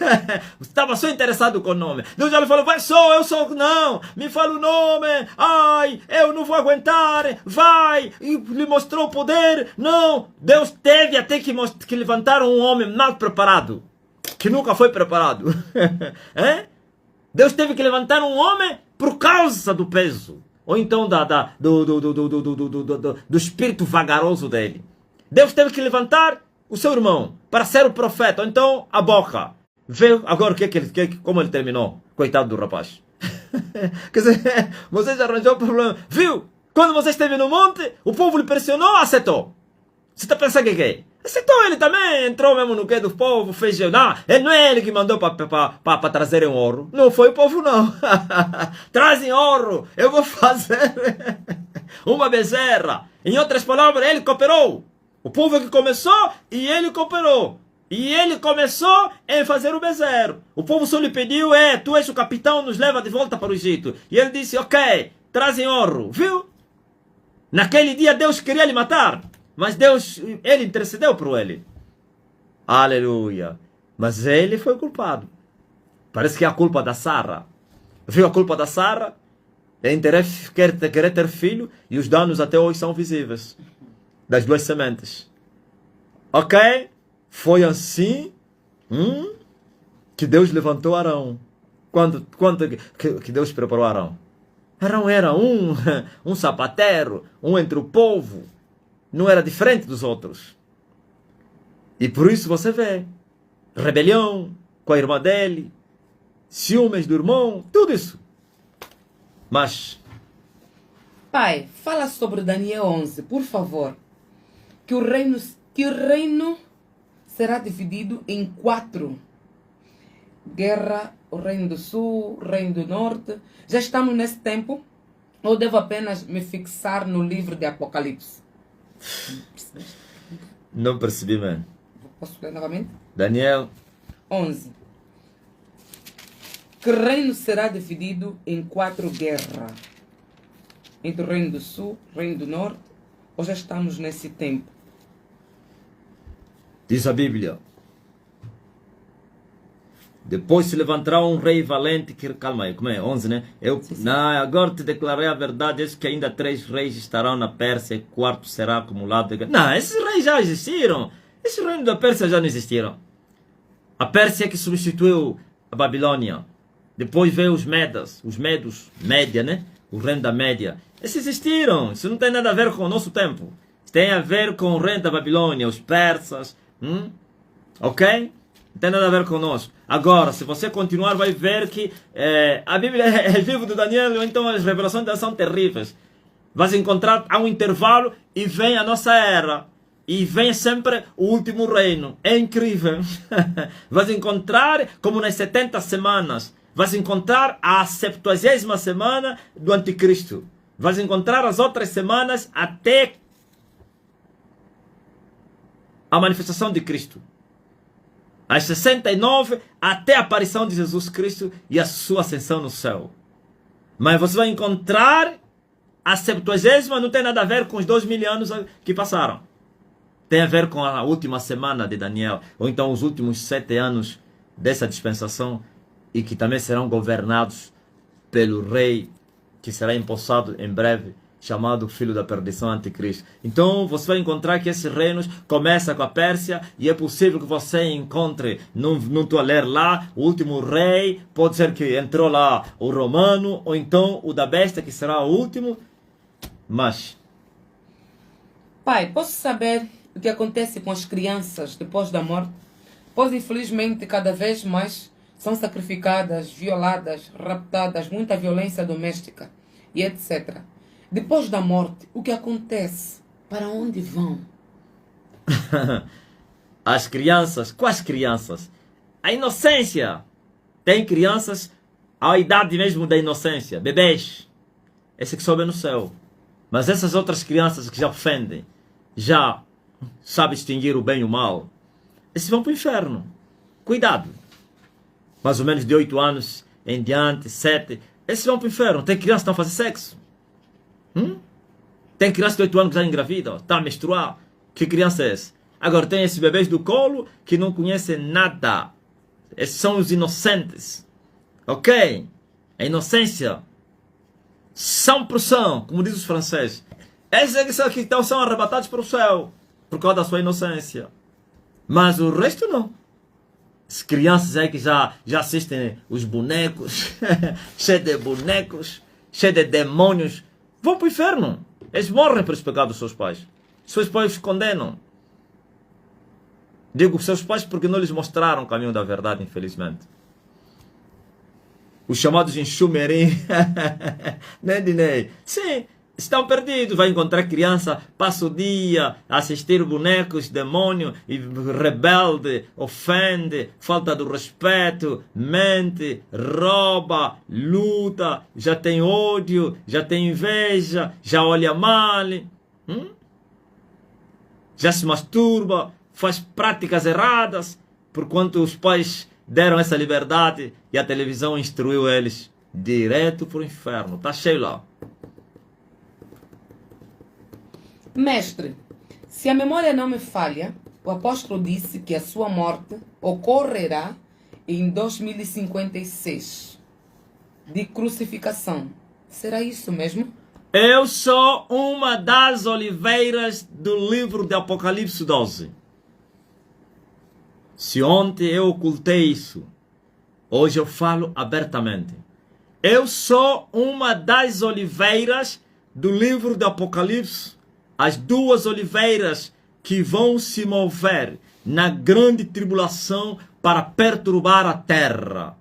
Estava só interessado com o nome. Deus já lhe falou, vai só, eu sou, não, me fala o nome, ai, eu não vou aguentar, vai, e lhe mostrou o poder, não. Deus teve até que levantar um homem mal preparado, que nunca foi preparado. Deus teve que levantar um homem por causa do peso. Ou então do espírito vagaroso dele. Deus teve que levantar o seu irmão para ser o profeta. Ou então a boca. Vê agora como ele terminou. Coitado do rapaz. Quer dizer, você arranjou o problema. Viu? Quando você esteve no monte, o povo lhe pressionou, aceitou. Você está pensando que é? Aceitou ele também, entrou mesmo no que do povo, fez... Não, não é ele que mandou para trazerem ouro. Não foi o povo, não. Trazem ouro, eu vou fazer uma bezerra. Em outras palavras, ele cooperou. O povo que começou e ele cooperou. E ele começou a fazer o bezerro. O povo só lhe pediu, tu és o capitão, nos leva de volta para o Egito. E ele disse, ok, trazem ouro, viu? Naquele dia Deus queria lhe matar. Mas Deus, ele intercedeu por ele. Aleluia. Mas ele foi culpado. Parece que é a culpa da Sara. Viu a culpa da Sara? É interesse querer ter filho e os danos até hoje são visíveis. Das duas sementes. Ok? Foi assim que Deus levantou Arão. Quando que Deus preparou Arão? Arão era um sapateiro, entre o povo. Não era diferente dos outros. E por isso você vê rebelião com a irmã dele, ciúmes do irmão, tudo isso. Mas, Pai, fala sobre Daniel 11, por favor. Que o reino será dividido em 4. Guerra, o reino do sul, o reino do norte. Já estamos nesse tempo? Ou devo apenas me fixar no livro de Apocalipse? não percebi, mano. Posso ler novamente? Daniel 11. Que reino será dividido em 4 guerras? Entre o reino do sul, o reino do norte? Ou já estamos nesse tempo? Diz a Bíblia. Depois se levantará um rei valente que... Calma aí, como é? 11, né? Agora te declarei a verdade, eis que ainda 3 reis estarão na Pérsia e 4º será acumulado. Não, esses reis já existiram. Esse reino da Pérsia já não existiram. A Pérsia que substituiu a Babilônia. Depois veio os medos, Média, né? O reino da Média. Esses existiram. Isso não tem nada a ver com o nosso tempo. Isso tem a ver com o reino da Babilônia, os persas. Ok? Não tem nada a ver conosco. Agora, se você continuar, vai ver que a Bíblia é o livro do Daniel, então as revelações delas são terríveis. Vai encontrar, há um intervalo e vem a nossa era. E vem sempre o último reino. É incrível. Vai encontrar, como nas 70 semanas, vai encontrar a 70ª semana do Anticristo. Vai encontrar as outras semanas até a manifestação de Cristo. As 69 até a aparição de Jesus Cristo e a sua ascensão no céu. Mas você vai encontrar a 70ª, não tem nada a ver com os 2000 anos que passaram. Tem a ver com a última semana de Daniel, ou então os últimos 7 anos dessa dispensação, e que também serão governados pelo rei que será empossado em breve, chamado Filho da Perdição, Anticristo. Então você vai encontrar que esses reinos começam com a Pérsia, e é possível que você encontre, não estou a ler lá, o último rei, pode ser que entrou lá o romano, ou então o da besta, que será o último, mas... Pai, posso saber o que acontece com as crianças depois da morte? Pois infelizmente cada vez mais são sacrificadas, violadas, raptadas, muita violência doméstica e etc. Depois da morte, o que acontece? Para onde vão? As crianças, quais crianças? A inocência. Tem crianças à idade mesmo da inocência, bebês. Esse que sobe no céu. Mas essas outras crianças que já ofendem, já sabem distinguir o bem e o mal, esses vão para o inferno. Cuidado. Mais ou menos de 8 anos em diante, 7, esses vão para o inferno. Tem crianças que estão a fazer sexo. Tem criança de 8 anos que já engravida, está a menstruar. Que criança é essa? Agora tem esses bebês do colo que não conhecem nada. Esses são os inocentes. Ok? A inocência. 100%, como diz os franceses. Esses que são arrebatados para o céu por causa da sua inocência. Mas o resto não. As crianças aí que já assistem os bonecos, cheios de bonecos, cheios de demônios, vão para o inferno. Eles morrem pelos pecados dos seus pais. Seus pais os condenam. Digo seus pais porque não lhes mostraram o caminho da verdade, infelizmente. Os chamados enxumerim, né, Dinei? Sim, estão perdidos. Vai encontrar criança, passa o dia a assistir bonecos, demônio, e rebelde, ofende, falta do respeito, mente, rouba, luta, já tem ódio, já tem inveja, já olha mal, já se masturba, faz práticas erradas, porquanto os pais deram essa liberdade e a televisão instruiu eles direto para o inferno. Está cheio lá. Mestre, Se a memória não me falha, o apóstolo disse que a sua morte ocorrerá em 2056 de crucificação. Será isso mesmo? Eu sou uma das oliveiras do livro de Apocalipse 12. Se ontem eu ocultei isso, hoje eu falo abertamente. Eu sou uma das oliveiras do livro de Apocalipse. As duas oliveiras que vão se mover na grande tribulação para perturbar a terra.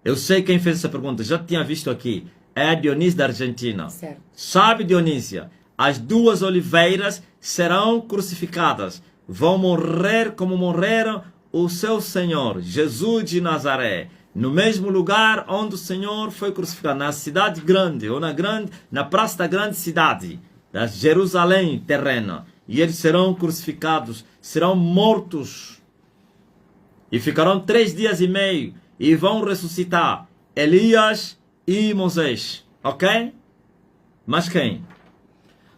Eu sei quem fez essa pergunta, já tinha visto aqui. É Dionísio da Argentina. Certo. Sabe, Dionísia, as duas oliveiras serão crucificadas. Vão morrer como morreram o seu Senhor, Jesus de Nazaré. No mesmo lugar onde o Senhor foi crucificado, na cidade grande, ou na praça da grande cidade, da Jerusalém terrena. E eles serão crucificados, serão mortos. E ficarão 3 dias e meio. E vão ressuscitar Elias e Moisés. Ok? Mas quem?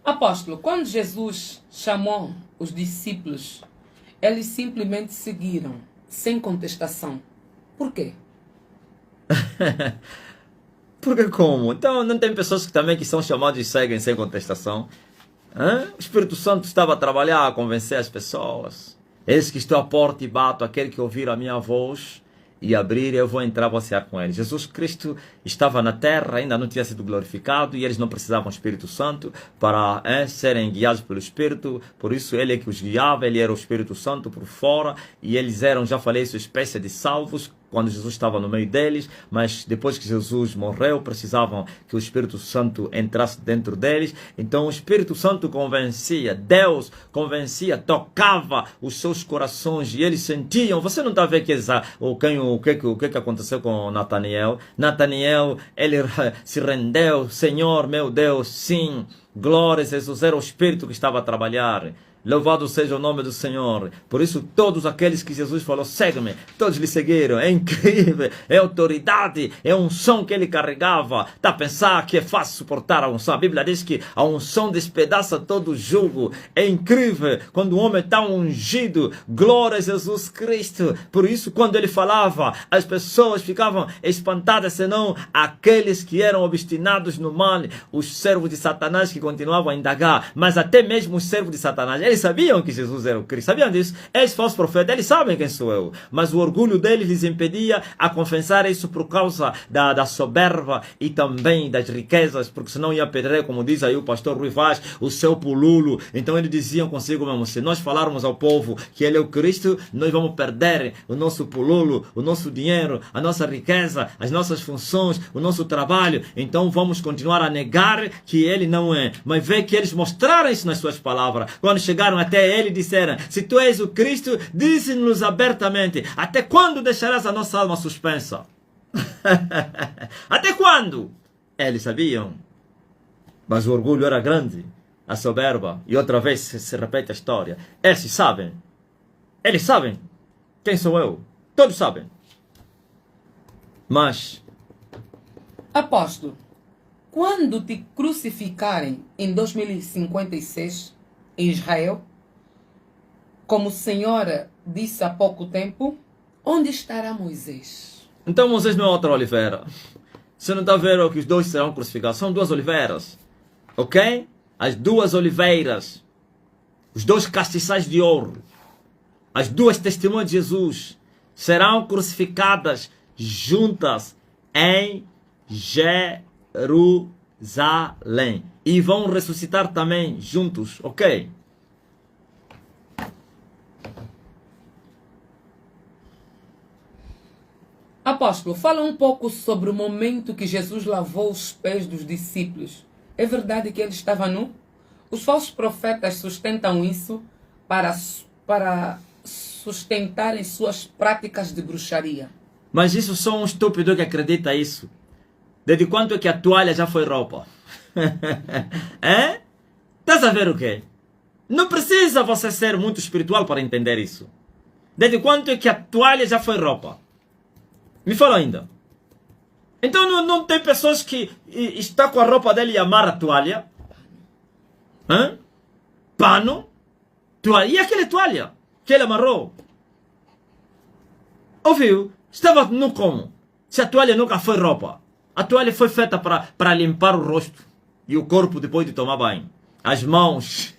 Apóstolo, quando Jesus chamou os discípulos, eles simplesmente seguiram, sem contestação. Por quê? Porque como? Então não tem pessoas que também que são chamadas e seguem sem contestação? Hã? O Espírito Santo estava a trabalhar, a convencer as pessoas. Eis que estou à porta e bato, aquele que ouvir a minha voz e abrir, eu vou entrar a passear com ele. Jesus Cristo estava na terra, ainda não tinha sido glorificado, e eles não precisavam do Espírito Santo para serem guiados pelo Espírito. Por isso ele é que os guiava, ele era o Espírito Santo por fora, e eles eram, já falei isso, espécie de salvos, quando Jesus estava no meio deles, mas depois que Jesus morreu, precisavam que o Espírito Santo entrasse dentro deles. Então o Espírito Santo convencia, Deus convencia, tocava os seus corações e eles sentiam. Você não está vendo o que aconteceu com Nataniel? Nataniel, ele se rendeu, Senhor, meu Deus, sim, glórias a Jesus, era o Espírito que estava a trabalhar. Louvado seja o nome do Senhor. Por isso, todos aqueles que Jesus falou, segue-me, todos lhe seguiram. É incrível, é autoridade, é unção que ele carregava. Tá a pensar que é fácil suportar a unção? A Bíblia diz que a unção despedaça todo o jugo. É incrível quando o homem está ungido. Glória a Jesus Cristo. Por isso, quando ele falava, as pessoas ficavam espantadas, senão aqueles que eram obstinados no mal, os servos de Satanás que continuavam a indagar. Mas até mesmo os servos de Satanás, eles sabiam que Jesus era o Cristo, sabiam disso? Eles falsos profetas, eles sabem quem sou eu. Mas o orgulho deles lhes impedia a confessar isso por causa da soberba e também das riquezas, porque senão ia perder, como diz aí o pastor Rui Vaz, o seu pululo. Então eles diziam consigo mesmo, se nós falarmos ao povo que ele é o Cristo, nós vamos perder o nosso pululo, o nosso dinheiro, a nossa riqueza, as nossas funções, o nosso trabalho. Então vamos continuar a negar que ele não é. Mas vê que eles mostraram isso nas suas palavras. Quando chegaram até ele e disseram, se tu és o Cristo, dize-nos abertamente, até quando deixarás a nossa alma suspensa? Até quando? Eles sabiam, mas o orgulho era grande, a soberba, e outra vez se repete a história. Esses sabem, eles sabem quem sou eu, todos sabem. Mas, apóstolo, quando te crucificarem em 2056, em Israel, como a senhora disse há pouco tempo, onde estará Moisés? Então Moisés não é outra oliveira. Você não está vendo que os dois serão crucificados? São duas oliveiras, ok? As duas oliveiras, os dois castiçais de ouro, as duas testemunhas de Jesus serão crucificadas juntas em Jerusalém. E vão ressuscitar também juntos, ok? Apóstolo, fala um pouco sobre o momento que Jesus lavou os pés dos discípulos. É verdade que ele estava nu? Os falsos profetas sustentam isso para sustentarem suas práticas de bruxaria. Mas isso só um estúpido que acredita isso. Desde quanto é que a toalha já foi roupa? É? Estás a ver o quê? Não precisa você ser muito espiritual para entender isso. Desde quanto é que a toalha já foi roupa? Me fala ainda. Então não tem pessoas que está com a roupa dele e amarra a toalha? Hã? Pano? Toalha. E aquela toalha que ele amarrou? Ouviu? Estava nu como? Se a toalha nunca foi roupa. A toalha foi feita para limpar o rosto e o corpo depois de tomar banho. As mãos.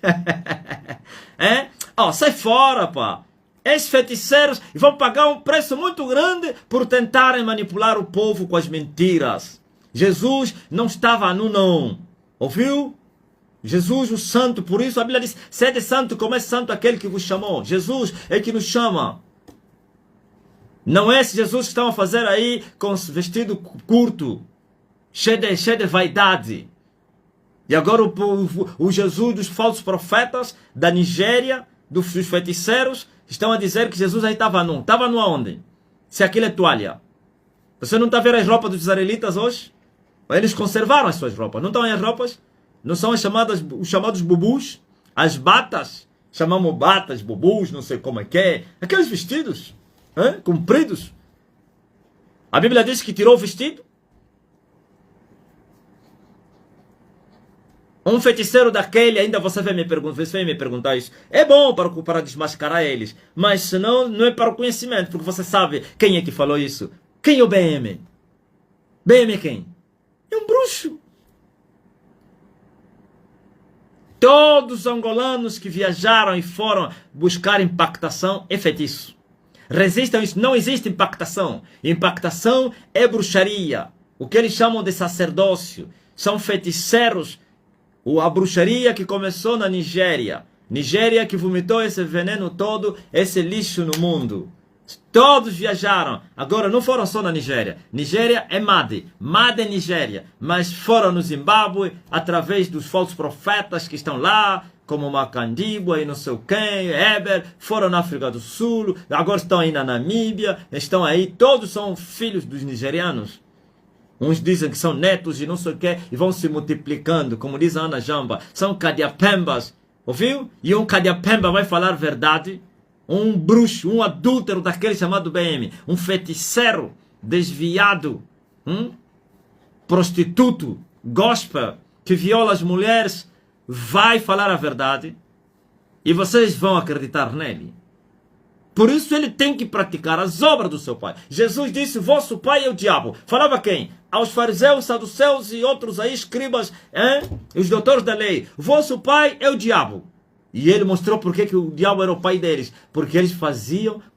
Sai fora, pá. Esses feiticeiros vão pagar um preço muito grande por tentarem manipular o povo com as mentiras. Jesus não estava nu, não. Ouviu? Jesus, o santo, por isso a Bíblia diz, sede santo como é santo aquele que vos chamou. Jesus é que nos chama. Não é esse Jesus que estão a fazer aí com vestido curto, cheio de vaidade. E agora o Jesus dos falsos profetas da Nigéria, dos feiticeiros, estão a dizer que Jesus aí estava nu. Estava nu aonde? Se aquilo é toalha. Você não está vendo as roupas dos israelitas hoje? Eles conservaram as suas roupas. Não estão aí as roupas? Não são os chamados bubus? As batas? Chamamos batas, bubus, não sei como é que é. Aqueles vestidos compridos. A Bíblia diz que tirou o vestido. Um feiticeiro daquele, ainda você vem me perguntar isso. É bom para desmascarar eles. Mas senão não é para o conhecimento. Porque você sabe quem é que falou isso. Quem é o BM? BM é quem? É um bruxo. Todos os angolanos que viajaram e foram buscar impactação é feitiço. Resistam isso. Não existe impactação. Impactação é bruxaria. O que eles chamam de sacerdócio. São feiticeiros. A bruxaria que começou na Nigéria. Nigéria que vomitou esse veneno todo, esse lixo no mundo. Todos viajaram. Agora não foram só na Nigéria. Nigéria é Made. Made é Nigéria. Mas foram no Zimbábue através dos falsos profetas que estão lá, como Macandiba e não sei quem, Eber. Foram na África do Sul. Agora estão aí na Namíbia. Estão aí. Todos são filhos dos nigerianos. Uns dizem que são netos e não sei o que, e vão se multiplicando, como diz a Ana Jamba. São cadiapembas, ouviu? E um cadiapemba vai falar verdade. Um bruxo, um adúltero daquele chamado BM. Um feiticeiro desviado, prostituto, gospel, que viola as mulheres, vai falar a verdade. E vocês vão acreditar nele. Por isso ele tem que praticar as obras do seu pai. Jesus disse, vosso pai é o diabo. Falava quem? Aos fariseus, saduceus e outros aí, escribas, os doutores da lei. Vosso pai é o diabo. E ele mostrou por que o diabo era o pai deles. Porque eles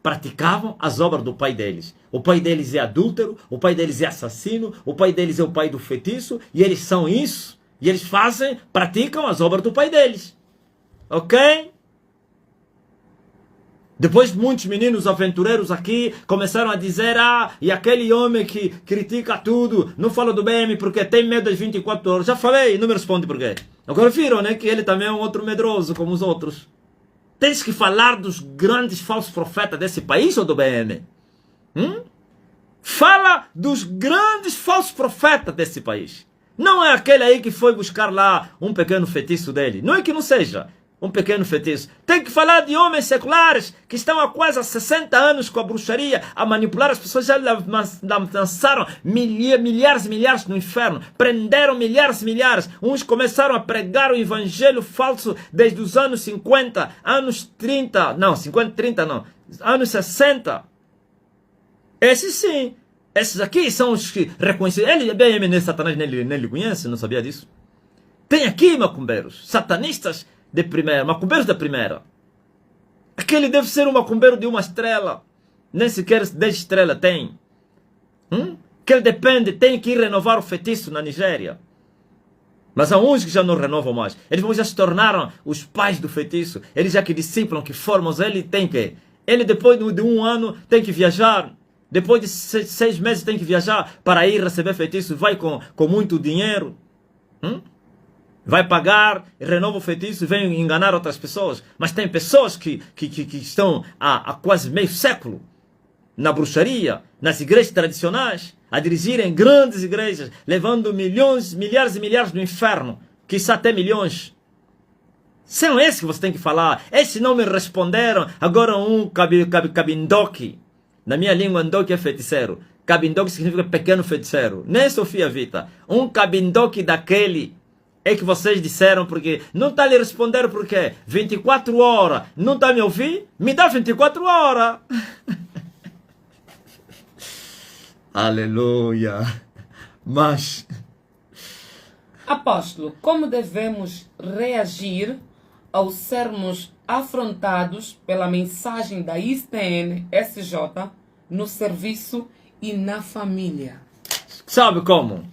praticavam as obras do pai deles. O pai deles é adúltero, o pai deles é assassino, o pai deles é o pai do feitiço. E eles são isso. E eles praticam as obras do pai deles. Ok? Depois muitos meninos aventureiros aqui começaram a dizer, e aquele homem que critica tudo, não fala do BM porque tem medo das 24 horas. Já falei, não me responde por quê. Agora viram, né, que ele também é um outro medroso como os outros. Tens que falar dos grandes falsos profetas desse país ou do BM? Fala dos grandes falsos profetas desse país. Não é aquele aí que foi buscar lá um pequeno feitiço dele. Não é que não seja um pequeno feitiço. Tem que falar de homens seculares que estão há quase 60 anos com a bruxaria a manipular as pessoas. Já lançaram milhares e milhares no inferno. Prenderam milhares e milhares. Uns começaram a pregar o evangelho falso desde os anos 50, anos 30. Não, 50, 30 não. Anos 60. Esses sim. Esses aqui são os que reconhecem. Ele é BM, Satanás, nem lhe conhece, não sabia disso. Tem aqui macumbeiros, satanistas de primeira, macumbeiros da primeira. Aquele deve ser um macumbeiro de uma estrela. Nem sequer 10 estrelas tem. Que ele depende, tem que ir renovar o feitiço na Nigéria. Mas há uns que já não renovam mais. Eles já se tornaram os pais do feitiço. Eles já que discipulam, que formam. Ele tem que... Ele depois de um ano tem que viajar. Depois de 6 meses tem que viajar para ir receber feitiço. Vai com muito dinheiro. Vai pagar, renova o feitiço e vem enganar outras pessoas. Mas tem pessoas que estão há quase meio século na bruxaria, nas igrejas tradicionais, a dirigirem grandes igrejas, levando milhões, milhares e milhares no inferno, quiçá até milhões. São esses que você tem que falar. Esses não me responderam. Agora um cabindoque. Na minha língua, ndoque é feiticeiro. Cabindoque significa pequeno feiticeiro. Nem Sofia Vita. Um cabindoque daquele É que vocês disseram porque não está a lhe responder porque 24 horas não está a me ouvir? Me dá 24 horas. Aleluia. Mas, Apóstolo, como devemos reagir ao sermos afrontados pela mensagem da ISTN SJ no serviço e na família? sabe como?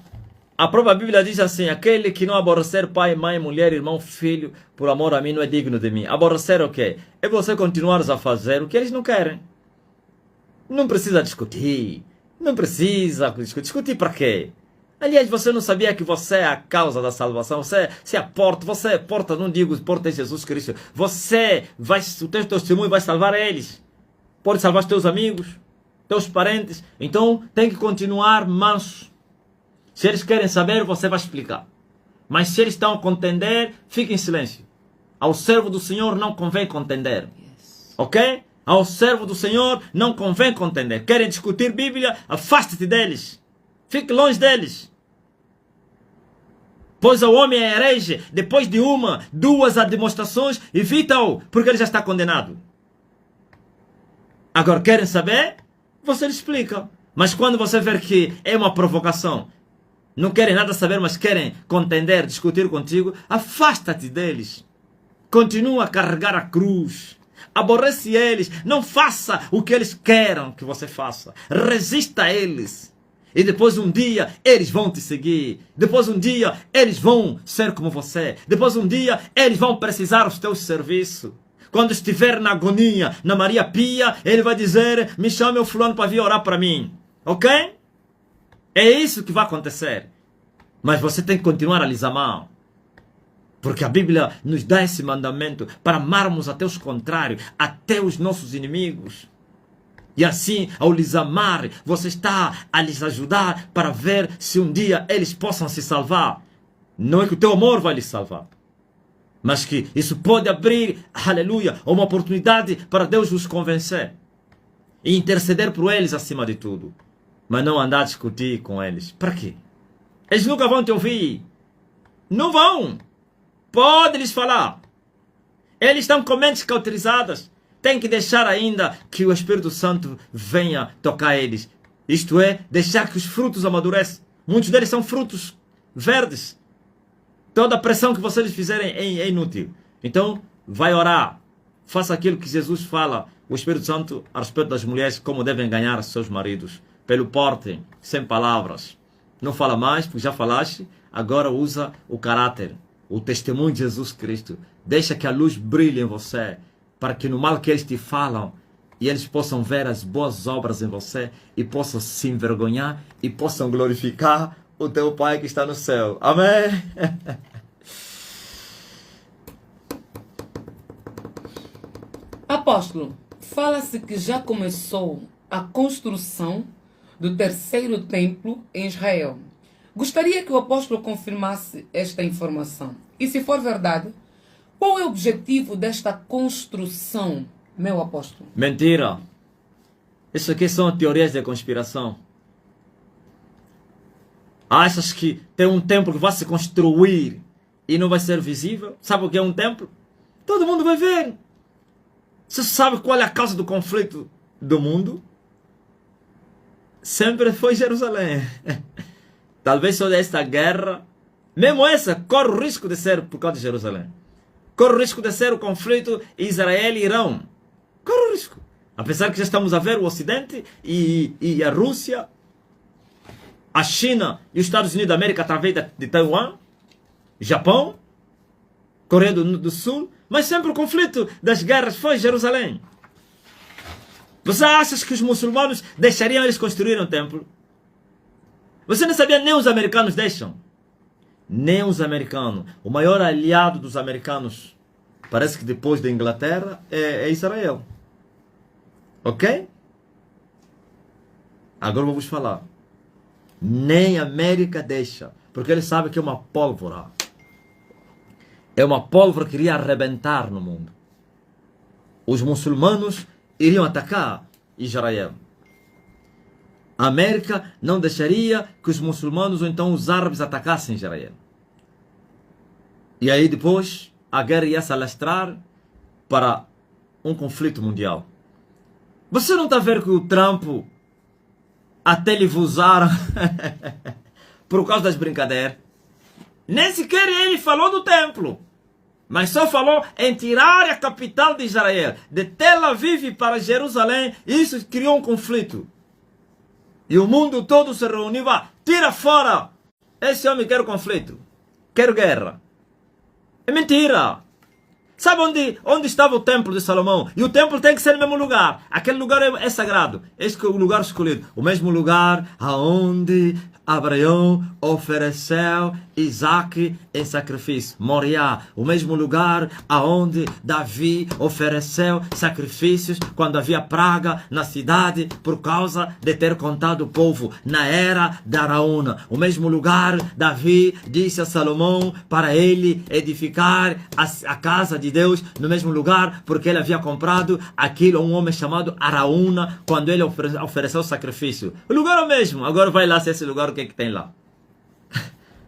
A própria Bíblia diz assim: aquele que não aborrecer pai, mãe, mulher, irmão, filho, por amor a mim, não é digno de mim. Aborrecer o quê? É você continuar a fazer o que eles não querem. Não precisa discutir. Não precisa discutir. Discutir para quê? Aliás, você não sabia que você é a causa da salvação? Você é a porta. Você é porta, não digo porta é Jesus Cristo. O teu testemunho vai salvar eles. Pode salvar os teus amigos, teus parentes. Então, tem que continuar manso. Se eles querem saber, você vai explicar. Mas se eles estão a contender, fique em silêncio. Ao servo do Senhor não convém contender. Ok? Ao servo do Senhor não convém contender. Querem discutir Bíblia? Afaste-te deles. Fique longe deles. Pois o homem é herege, depois de uma, duas demonstrações, evita-o, porque ele já está condenado. Agora, querem saber? Você lhe explica. Mas quando você ver que é uma provocação, não querem nada saber, mas querem contender, discutir contigo, afasta-te deles. Continua a carregar a cruz. Aborrece eles. Não faça o que eles querem que você faça. Resista a eles. E depois um dia eles vão te seguir. Depois um dia eles vão ser como você. Depois um dia eles vão precisar dos teus serviços. Quando estiver na agonia, na Maria Pia, ele vai dizer: me chame o fulano para vir orar para mim. Ok? É isso que vai acontecer. Mas você tem que continuar a lhes amar. Porque a Bíblia nos dá esse mandamento para amarmos até os contrários, até os nossos inimigos. E assim, ao lhes amar, você está a lhes ajudar para ver se um dia eles possam se salvar. Não é que o teu amor vai lhes salvar, mas que isso pode abrir, aleluia, uma oportunidade para Deus os convencer. E interceder por eles acima de tudo. Mas não andar a discutir com eles. Para quê? Eles nunca vão te ouvir. Não vão. Pode lhes falar. Eles estão com mentes cauterizadas. Tem que deixar ainda que o Espírito Santo venha tocar eles. Isto é, deixar que os frutos amadureçam. Muitos deles são frutos verdes. Toda a pressão que vocês fizerem é inútil. Então, vai orar. Faça aquilo que Jesus fala, o Espírito Santo, a respeito das mulheres, como devem ganhar seus maridos. Pelo porte, sem palavras. Não fala mais, porque já falaste. Agora usa o caráter, o testemunho de Jesus Cristo. Deixa que a luz brilhe em você, para que no mal que eles te falam, e eles possam ver as boas obras em você, e possam se envergonhar, e possam glorificar o teu Pai que está no céu. Amém? Apóstolo, fala-se que já começou a construção do terceiro templo em Israel. Gostaria que o apóstolo confirmasse esta informação. E se for verdade, qual é o objetivo desta construção, meu apóstolo? Mentira. Isso aqui são teorias de conspiração. Achas que tem um templo que vai se construir e não vai ser visível? Sabe o que é um templo? Todo mundo vai ver. Você sabe qual é a causa do conflito do mundo? Sempre foi Jerusalém. Talvez só esta guerra, mesmo essa, corre o risco de ser por causa de Jerusalém. Corre o risco de ser o conflito Israel e Irão. Corre o risco. Apesar que já estamos a ver o Ocidente e a Rússia, a China e os Estados Unidos da América através de Taiwan, Japão, Coreia do Sul, mas sempre o conflito das guerras foi Jerusalém. Você acha que os muçulmanos deixariam eles construir um templo? Você não sabia, nem os americanos deixam. Nem os americanos. O maior aliado dos americanos, parece que depois da Inglaterra, é Israel. Ok? Agora vou vos falar. Nem a América deixa. Porque eles sabem que é uma pólvora. É uma pólvora que iria arrebentar no mundo. Os muçulmanos iriam atacar Israel. A América não deixaria que os muçulmanos ou então os árabes atacassem Israel. E aí depois a guerra ia se alastrar para um conflito mundial. Você não está a ver que o Trump até lhe usaram por causa das brincadeiras? Nem sequer ele falou do templo, mas só falou em tirar a capital de Israel, de Tel Aviv para Jerusalém. Isso criou um conflito. E o mundo todo se reuniu, tira fora. Esse homem quer conflito, quer guerra. É mentira. Sabe onde estava o templo de Salomão? E o templo tem que ser no mesmo lugar. Aquele lugar é sagrado. Esse é o lugar escolhido. O mesmo lugar aonde Abraão ofereceu Isaac em sacrifício. Moriá. O mesmo lugar aonde Davi ofereceu sacrifícios quando havia praga na cidade por causa de ter contado o povo na era de Araúna. O mesmo lugar Davi disse a Salomão para ele edificar a casa de Deus no mesmo lugar, porque ele havia comprado aquilo a um homem chamado Araúna quando ele ofereceu o sacrifício. O lugar é o mesmo. Agora vai lá se esse lugar, o que é que tem lá?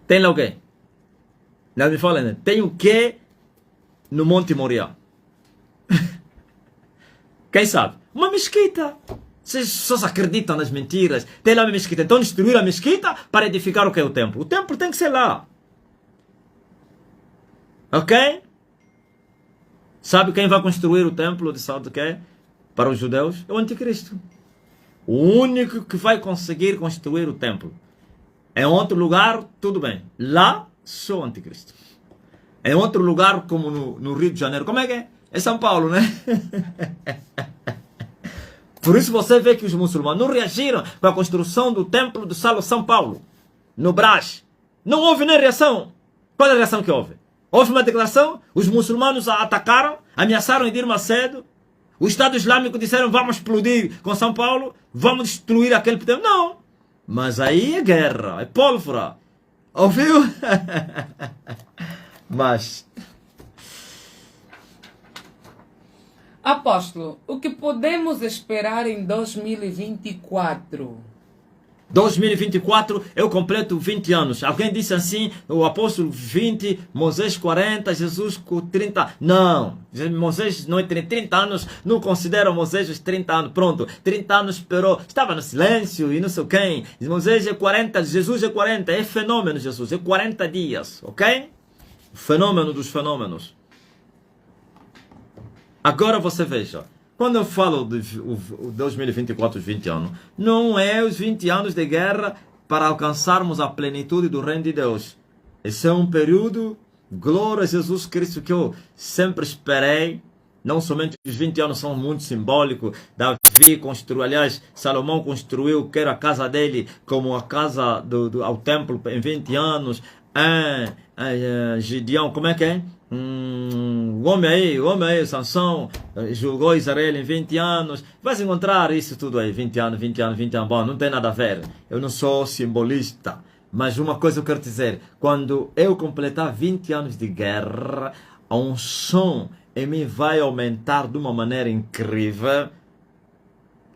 Tem lá o quê? Não me fala, né? Tem o quê no Monte Moriá? Quem sabe? Uma mesquita. Vocês só acreditam nas mentiras. Tem lá uma mesquita. Então destruir a mesquita para edificar o que é o templo. O templo tem que ser lá. Ok? Sabe quem vai construir o templo de Saldo que é? Para os judeus? É o anticristo. O único que vai conseguir construir o templo. Em outro lugar, tudo bem. Lá, sou o anticristo. Em outro lugar, como no Rio de Janeiro. Como é que é? É São Paulo, né? Por isso você vê que os muçulmanos não reagiram com a construção do templo do São Paulo. No Brás. Não houve nem reação. Qual é a reação que houve? Houve uma declaração, os muçulmanos atacaram, ameaçaram Edir Macedo. O Estado Islâmico disseram, vamos explodir com São Paulo, vamos destruir aquele templo. Não. Mas aí é guerra, é pólvora. Ouviu? Mas... Apóstolo, o que podemos esperar em 2024? 2024 eu completo 20 anos. Alguém disse assim, o apóstolo 20, Moisés 40, Jesus com 30. Não, Moisés não é 30 anos, não considera Moisés os 30 anos. Pronto, 30 anos esperou, estava no silêncio e não sei quem. Moisés é 40, Jesus é 40, é fenômeno Jesus, é 40 dias, ok? Fenômeno dos fenômenos. Agora você veja. Quando eu falo de 2024, os 20 anos, não é os 20 anos de guerra para alcançarmos a plenitude do reino de Deus. Esse é um período, glória a Jesus Cristo, que eu sempre esperei. Não somente os 20 anos são muito simbólicos. Davi construiu, aliás, Salomão construiu, quer a casa dele, como a casa ao templo em 20 anos. Gideão, como é que é? O homem aí, Sansão, julgou Israel em 20 anos. Vais encontrar isso tudo aí, 20 anos. Bom, não tem nada a ver. Eu não sou simbolista. Mas uma coisa eu quero dizer. Quando eu completar 20 anos de guerra, a unção em mim vai aumentar de uma maneira incrível.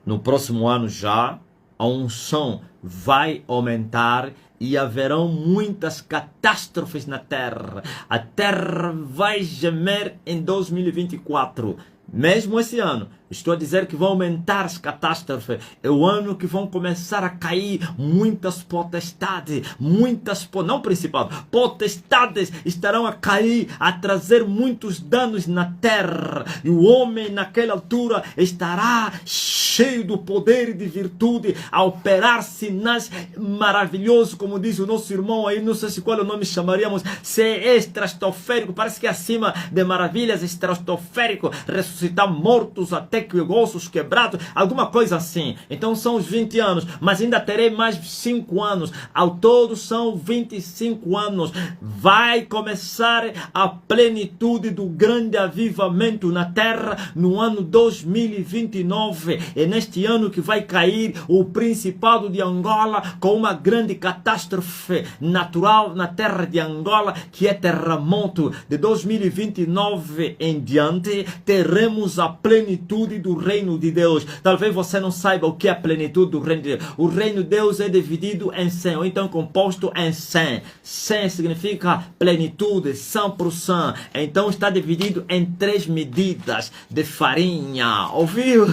No próximo ano já, a unção vai aumentar e haverão muitas catástrofes na Terra. A Terra vai gemer em 2024. Mesmo esse ano, estou a dizer que vão aumentar as catástrofes. É o ano que vão começar a cair muitas potestades, não principados, potestades estarão a cair, a trazer muitos danos na terra. E o homem naquela altura estará cheio do poder e de virtude, a operar sinais maravilhosos, como diz o nosso irmão aí, não sei se qual é o nome chamaríamos, se é estratosférico, parece que é acima de maravilhas, estratosférico, ressuscitar mortos até que ossos quebrados, alguma coisa assim. Então são os 20 anos, mas ainda terei mais 5 anos. Ao todo são 25 anos. Vai começar a plenitude do grande avivamento na terra no ano 2029. É neste ano que vai cair o Principado de Angola com uma grande catástrofe natural na terra de Angola, que é terremoto. De 2029 em diante, teremos a plenitude do reino de Deus. Talvez você não saiba o que é a plenitude do reino de Deus. O reino de Deus é dividido em 100, ou então composto em 100. 100 significa plenitude, 100%. Então está dividido em 3 medidas de farinha. Ouviu?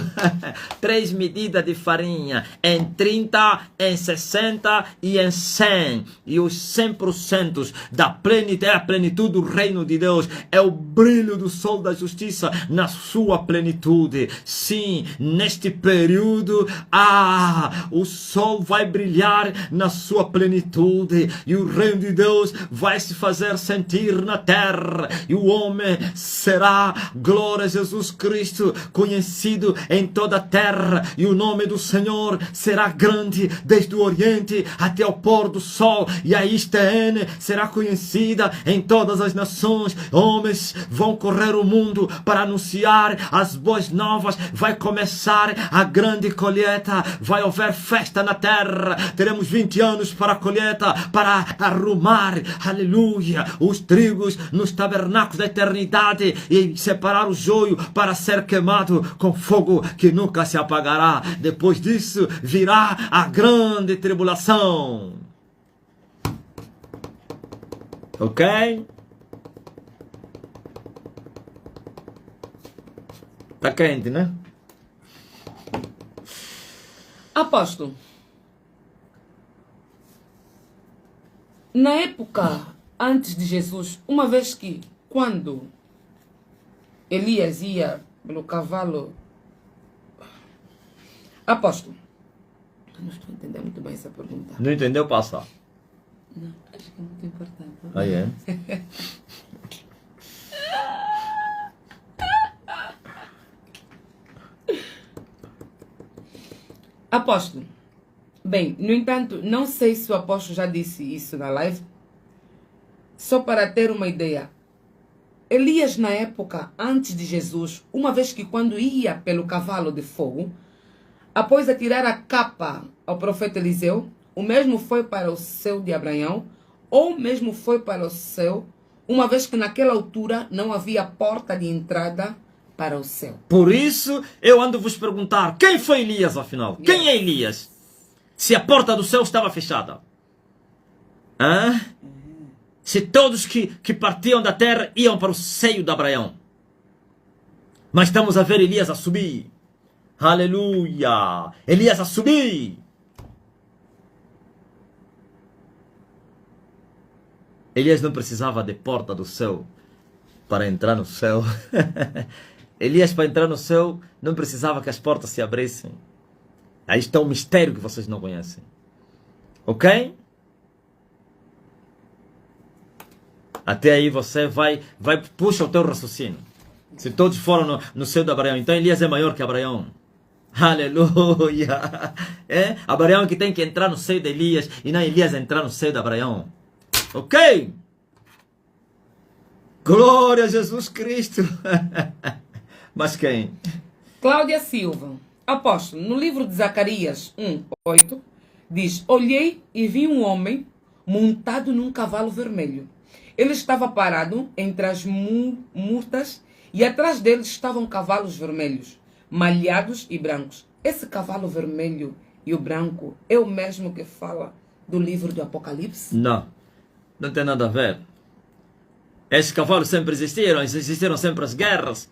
3 medidas de farinha. Em 30, em 60 e em 100. E os 100% da plenitude é a plenitude do reino de Deus. É o brilho do sol da justiça na sua plenitude. Sim, neste período, o sol vai brilhar na sua plenitude. E o reino de Deus vai se fazer sentir na terra. E o homem será, glória a Jesus Cristo, conhecido em toda a terra. E o nome do Senhor será grande desde o Oriente até o pôr do sol. E a ISTN será conhecida em todas as nações. Homens vão correr o mundo para anunciar as boas novas. Vai começar a grande colheita. Vai haver festa na terra. Teremos 20 anos para a colheita, para arrumar, aleluia, os trigos nos tabernáculos da eternidade e separar o joio para ser queimado com fogo que nunca se apagará. Depois disso virá a grande tribulação. Ok? Tá quente, né? Apóstolo, na época antes de Jesus, uma vez que quando Elias ia pelo cavalo... Apóstolo, eu não estou entendendo muito bem essa pergunta. Não entendeu? Passa. Não, acho que é muito importante. Aí é. Apóstolo, bem, no entanto, não sei se o apóstolo já disse isso na live. Só para ter uma ideia, Elias na época antes de Jesus, uma vez que quando ia pelo cavalo de fogo, após atirar a capa ao profeta Eliseu, o mesmo foi para o céu de Abraão, ou mesmo foi para o céu, uma vez que naquela altura não havia porta de entrada para o céu. Por isso, eu ando vos perguntar, quem foi Elias afinal? Quem é Elias? Se a porta do céu estava fechada. Hã? Se todos que partiam da terra iam para o seio de Abraão. Mas estamos a ver Elias a subir. Aleluia! Elias a subir. Elias não precisava de porta do céu para entrar no céu. Elias, para entrar no céu, não precisava que as portas se abrissem. Aí está um mistério que vocês não conhecem. Ok? Até aí você vai puxa o teu raciocínio. Se todos foram no seio de Abraão, então Elias é maior que Abraão. Aleluia! É? Abraão que tem que entrar no seio de Elias e não Elias entrar no seio de Abraão. Ok? Glória a Jesus Cristo! Mas quem? Cláudia Silva. Apóstolo, no livro de Zacarias 1:8, diz: olhei e vi um homem montado num cavalo vermelho. Ele estava parado entre as murtas e atrás dele estavam cavalos vermelhos, malhados e brancos. Esse cavalo vermelho e o branco é o mesmo que fala do livro do Apocalipse? Não, não tem nada a ver. Esses cavalos sempre existiram sempre as guerras.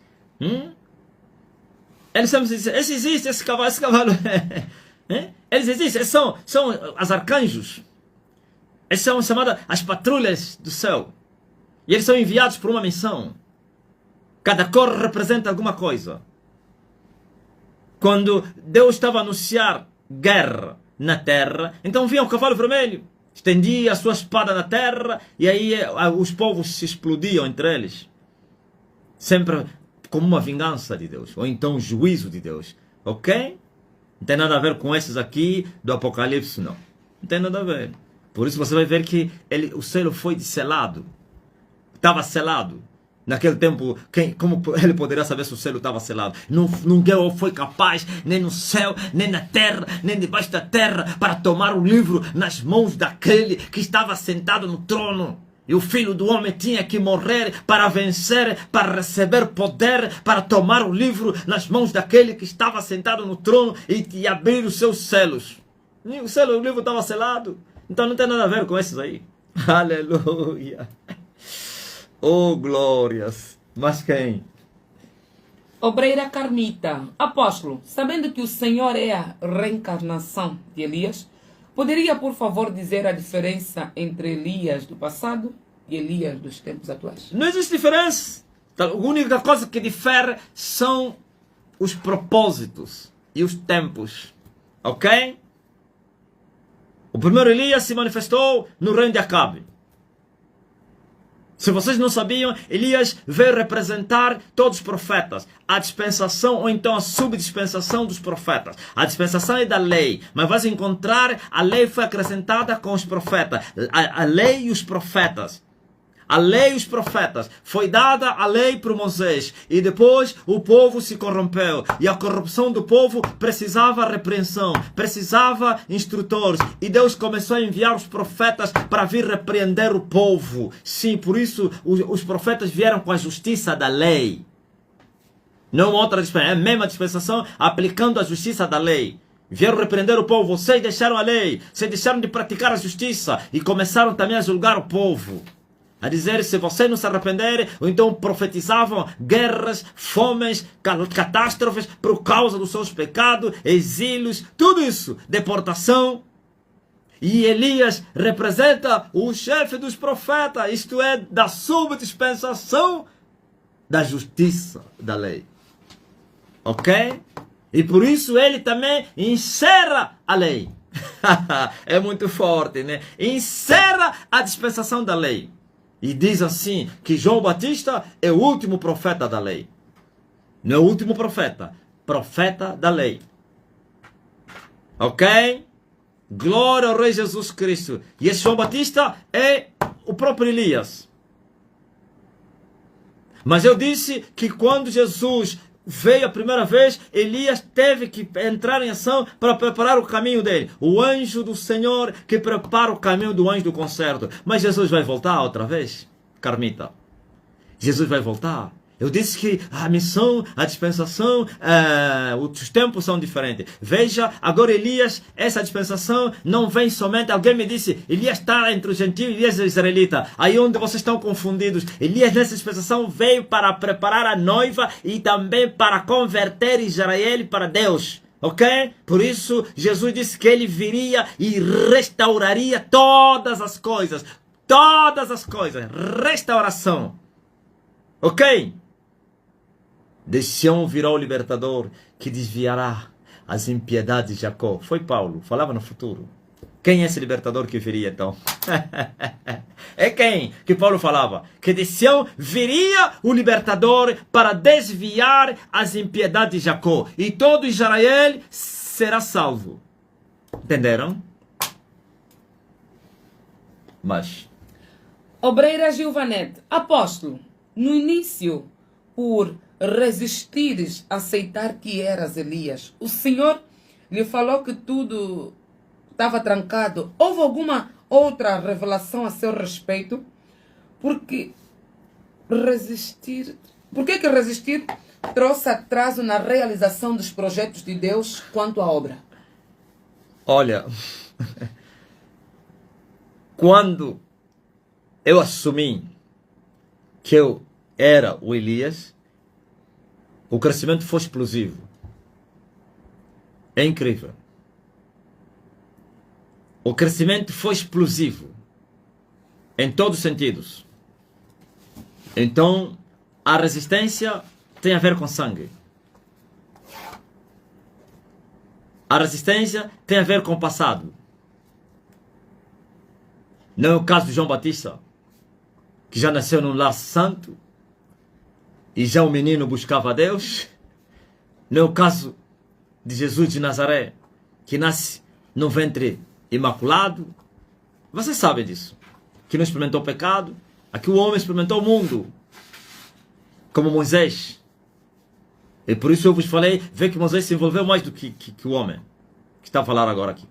Eles sempre existem. Esse cavalo. Eles existem, são os arcanjos. Eles são chamadas as patrulhas do céu. E eles são enviados por uma missão. Cada cor representa alguma coisa. Quando Deus estava a anunciar guerra na terra, então vinha o cavalo vermelho, estendia a sua espada na terra, e aí os povos se explodiam entre eles. Sempre como uma vingança de Deus, ou então um juízo de Deus. Ok? Não tem nada a ver com esses aqui do Apocalipse, não. Não tem nada a ver. Por isso você vai ver que o selo foi selado. Estava selado. Naquele tempo, como ele poderia saber se o selo estava selado? Ninguém foi capaz, nem no céu, nem na terra, nem debaixo da terra, para tomar o livro nas mãos daquele que estava sentado no trono. E o Filho do Homem tinha que morrer para vencer, para receber poder, para tomar o livro nas mãos daquele que estava sentado no trono e abrir os seus selos. O livro estava selado. Então não tem nada a ver com esses aí. Aleluia. Oh, glórias. Mas quem? Obreira Carmita. Apóstolo, sabendo que o Senhor é a reencarnação de Elias, poderia, por favor, dizer a diferença entre Elias do passado e Elias dos tempos atuais? Não existe diferença. A única coisa que difere são os propósitos e os tempos. Ok? O primeiro Elias se manifestou no reino de Acabe. Se vocês não sabiam, Elias veio representar todos os profetas. A dispensação ou então a subdispensação dos profetas. A dispensação é da lei, mas vais encontrar a lei foi acrescentada com os profetas. A lei e os profetas. A lei e os profetas. Foi dada a lei por Moisés. E depois o povo se corrompeu. E a corrupção do povo precisava repreensão. Precisava instrutores. E Deus começou a enviar os profetas para vir repreender o povo. Sim, por isso os profetas vieram com a justiça da lei. Não outra dispensação. É a mesma dispensação aplicando a justiça da lei. Vieram repreender o povo. Vocês deixaram a lei. Vocês deixaram de praticar a justiça. E começaram também a julgar o povo. A dizer, se vocês não se arrependerem, ou então profetizavam guerras, fomes, catástrofes por causa dos seus pecados, exílios, tudo isso, deportação. E Elias representa o chefe dos profetas, isto é, da subdispensação da justiça da lei. Ok? E por isso ele também encerra a lei. É muito forte, né? Encerra a dispensação da lei. E diz assim, que João Batista é o último profeta da lei. Não é o último profeta, profeta da lei. Ok? Glória ao Rei Jesus Cristo. E esse João Batista é o próprio Elias. Mas eu disse que quando Jesus veio a primeira vez, Elias teve que entrar em ação para preparar o caminho dele. O anjo do Senhor que prepara o caminho do anjo do concerto. Mas Jesus vai voltar outra vez, Carmita? Jesus vai voltar. Eu disse que a missão, a dispensação, os tempos são diferentes. Veja, agora Elias, essa dispensação não vem somente... Alguém me disse, Elias está entre os gentios e Elias é israelita. Aí onde vocês estão confundidos. Elias nessa dispensação veio para preparar a noiva e também para converter Israel para Deus. Ok? Por isso, Jesus disse que ele viria e restauraria todas as coisas. Todas as coisas. Restauração. Ok? De Sião virá o libertador que desviará as impiedades de Jacó. Foi Paulo, falava no futuro. Quem é esse libertador que viria então? É quem que Paulo falava? Que de Sião viria o libertador para desviar as impiedades de Jacó. E todo Israel será salvo. Entenderam? Mas... Obreira Gilvanete. Apóstolo, no início, por resistires a aceitar que eras Elias, o Senhor lhe falou que tudo estava trancado. Houve alguma outra revelação a seu respeito? Por que resistir trouxe atraso na realização dos projetos de Deus quanto à obra? Olha, quando eu assumi que eu era o Elias, o crescimento foi explosivo. É incrível. O crescimento foi explosivo. Em todos os sentidos. Então, a resistência tem a ver com sangue. A resistência tem a ver com o passado. Não é o caso de João Batista, que já nasceu num lar santo, e já o menino buscava a Deus. Não é o caso de Jesus de Nazaré, que nasce no ventre imaculado. Você sabe disso. Que não experimentou pecado. Aqui o homem experimentou o mundo. como Moisés. E por isso eu vos falei, vê que Moisés se envolveu mais do que o homem que está a falar agora aqui.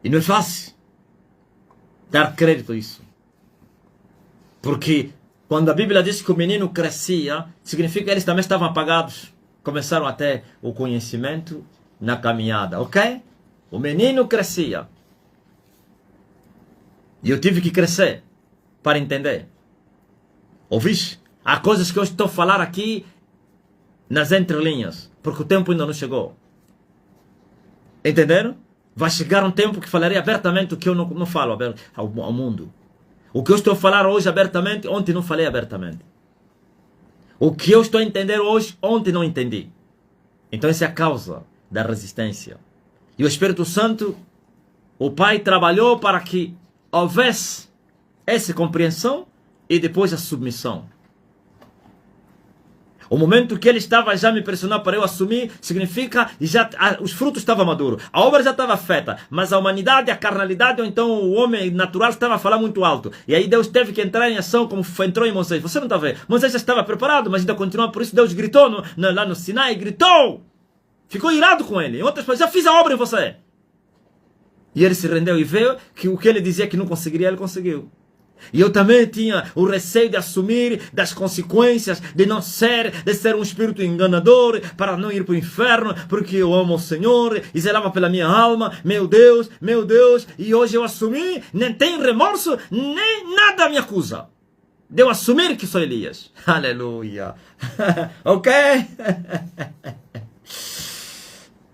E não é fácil dar crédito a isso. Porque quando a Bíblia diz que o menino crescia, significa que eles também estavam apagados. Começaram a ter o conhecimento na caminhada, ok? O menino crescia. E eu tive que crescer para entender. Ouviste? Há coisas que eu estou a falar aqui nas entrelinhas, porque o tempo ainda não chegou. Entenderam? Vai chegar um tempo que falarei abertamente o que eu não falo ao mundo. O que eu estou a falar hoje abertamente, ontem não falei abertamente. O que eu estou a entender hoje, ontem não entendi. Então essa é a causa da resistência. E o Espírito Santo, o Pai trabalhou para que houvesse essa compreensão e depois a submissão. O momento que ele estava já me pressionando para eu assumir, significa que os frutos estavam maduros. A obra já estava feita, mas a humanidade, a carnalidade, ou então o homem natural estava a falar muito alto. E aí Deus teve que entrar em ação como entrou em Moisés. Você não está vendo? Moisés já estava preparado, mas ainda continuou. Por isso Deus gritou lá no Sinai, gritou. Ficou irado com ele. Em outras palavras, já fiz a obra em você. E ele se rendeu e veio que o que ele dizia que não conseguiria, ele conseguiu. E eu também tinha o receio de assumir das consequências de ser um espírito enganador, para não ir para o inferno, porque eu amo o Senhor e zelava pela minha alma, meu Deus, e hoje eu assumi, nem tenho remorso, nem nada me acusa. De eu assumir que sou Elias. Aleluia. Ok?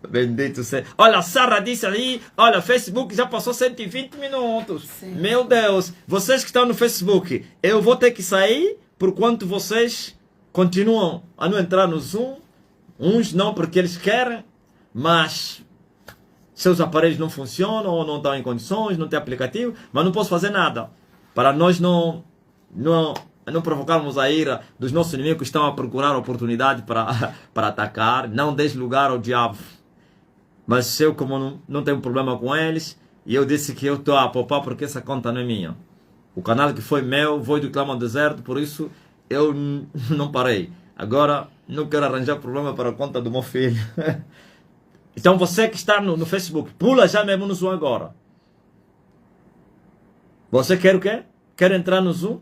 Bendito seja. Olha, a Sara disse ali, olha, Facebook já passou 120 minutos. Sim. Meu Deus, vocês que estão no Facebook, eu vou ter que sair por quanto vocês continuam a não entrar no Zoom. Uns não porque eles querem, mas seus aparelhos não funcionam ou não estão em condições, não tem aplicativo, mas não posso fazer nada. Para nós não provocarmos a ira dos nossos inimigos que estão a procurar oportunidade para atacar, não deixe lugar ao diabo. Mas eu, como não tenho problema com eles, e eu disse que eu estou a poupar porque essa conta não é minha. O canal que foi meu, Voz do Clama ao Deserto, por isso eu não parei. Agora, não quero arranjar problema para a conta do meu filho. Então você que está no Facebook, pula já mesmo no Zoom agora. Você quer o quê? Quer entrar no Zoom?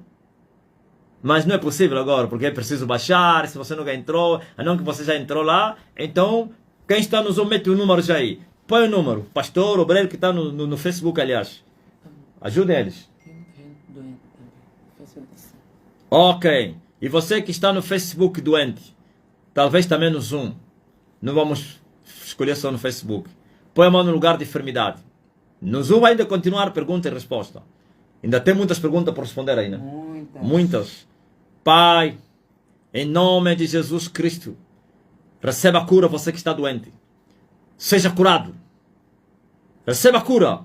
Mas não é possível agora, porque é preciso baixar, se você nunca entrou, a não que você já entrou lá, então... Quem está no Zoom, mete o número já aí. Põe o número. Pastor, obreiro que está no Facebook, aliás. Ajudem eles. Ok. E você que está no Facebook doente, talvez também no Zoom. Não vamos escolher só no Facebook. Põe a mão no lugar de enfermidade. No Zoom vai ainda continuar pergunta e resposta. Ainda tem muitas perguntas para responder ainda. Muitas. Pai, em nome de Jesus Cristo, receba a cura, você que está doente. Seja curado. Receba a cura.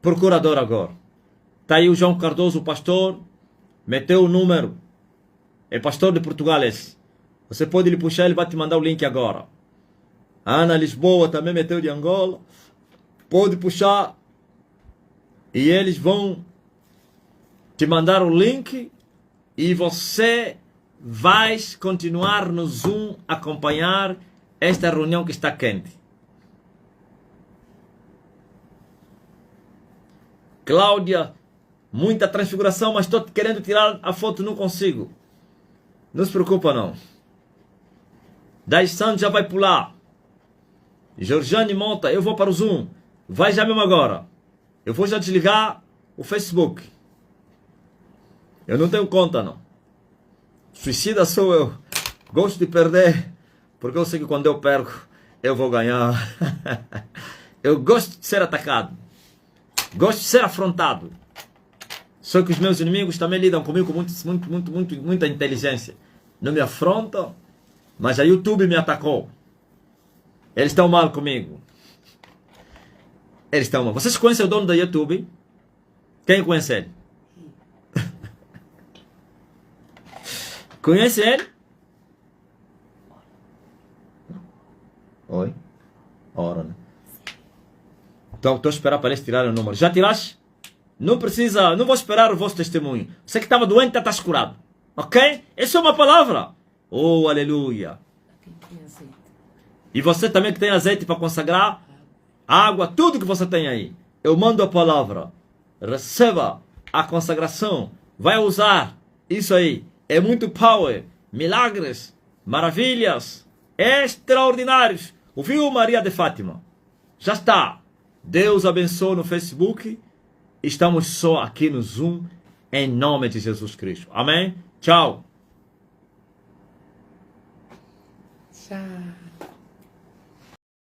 Procurador agora. Está aí o João Cardoso, o pastor. Meteu o número. É pastor de Portugal esse. Você pode lhe puxar, ele vai te mandar o link agora. A Ana Lisboa também meteu de Angola. Pode puxar. E eles vão te mandar o link. E você... vais continuar no Zoom acompanhar esta reunião que está quente. Cláudia, muita transfiguração, mas estou querendo tirar a foto, não consigo. Não se preocupa não. Dai Santos já vai pular. Georgiane Monta, eu vou para o Zoom. Vai já mesmo agora. Eu vou já desligar o Facebook. Eu não tenho conta não. Suicida sou eu. Gosto de perder, porque eu sei que quando eu perco, eu vou ganhar. Eu gosto de ser atacado. Gosto de ser afrontado. Só que os meus inimigos também lidam comigo com muita inteligência. Não me afrontam, mas a YouTube me atacou. Eles estão mal comigo. Eles estão mal. Vocês conhecem o dono da YouTube? Quem conhece ele? Conhece ele? Oi? Ora, né? Então, estou a esperar para eles tirarem o número. Já tiraste? Não precisa, não vou esperar o vosso testemunho. Você que estava doente, já está curado. Ok? Essa é uma palavra. Oh, aleluia. Aqui tem azeite. E você também que tem azeite para consagrar, água, tudo que você tem aí. Eu mando a palavra. Receba a consagração. Vai usar isso aí. É muito power. Milagres, maravilhas, extraordinários. Ouviu, Maria de Fátima? Já está. Deus abençoe no Facebook. Estamos só aqui no Zoom. Em nome de Jesus Cristo. Amém? Tchau. Tchau.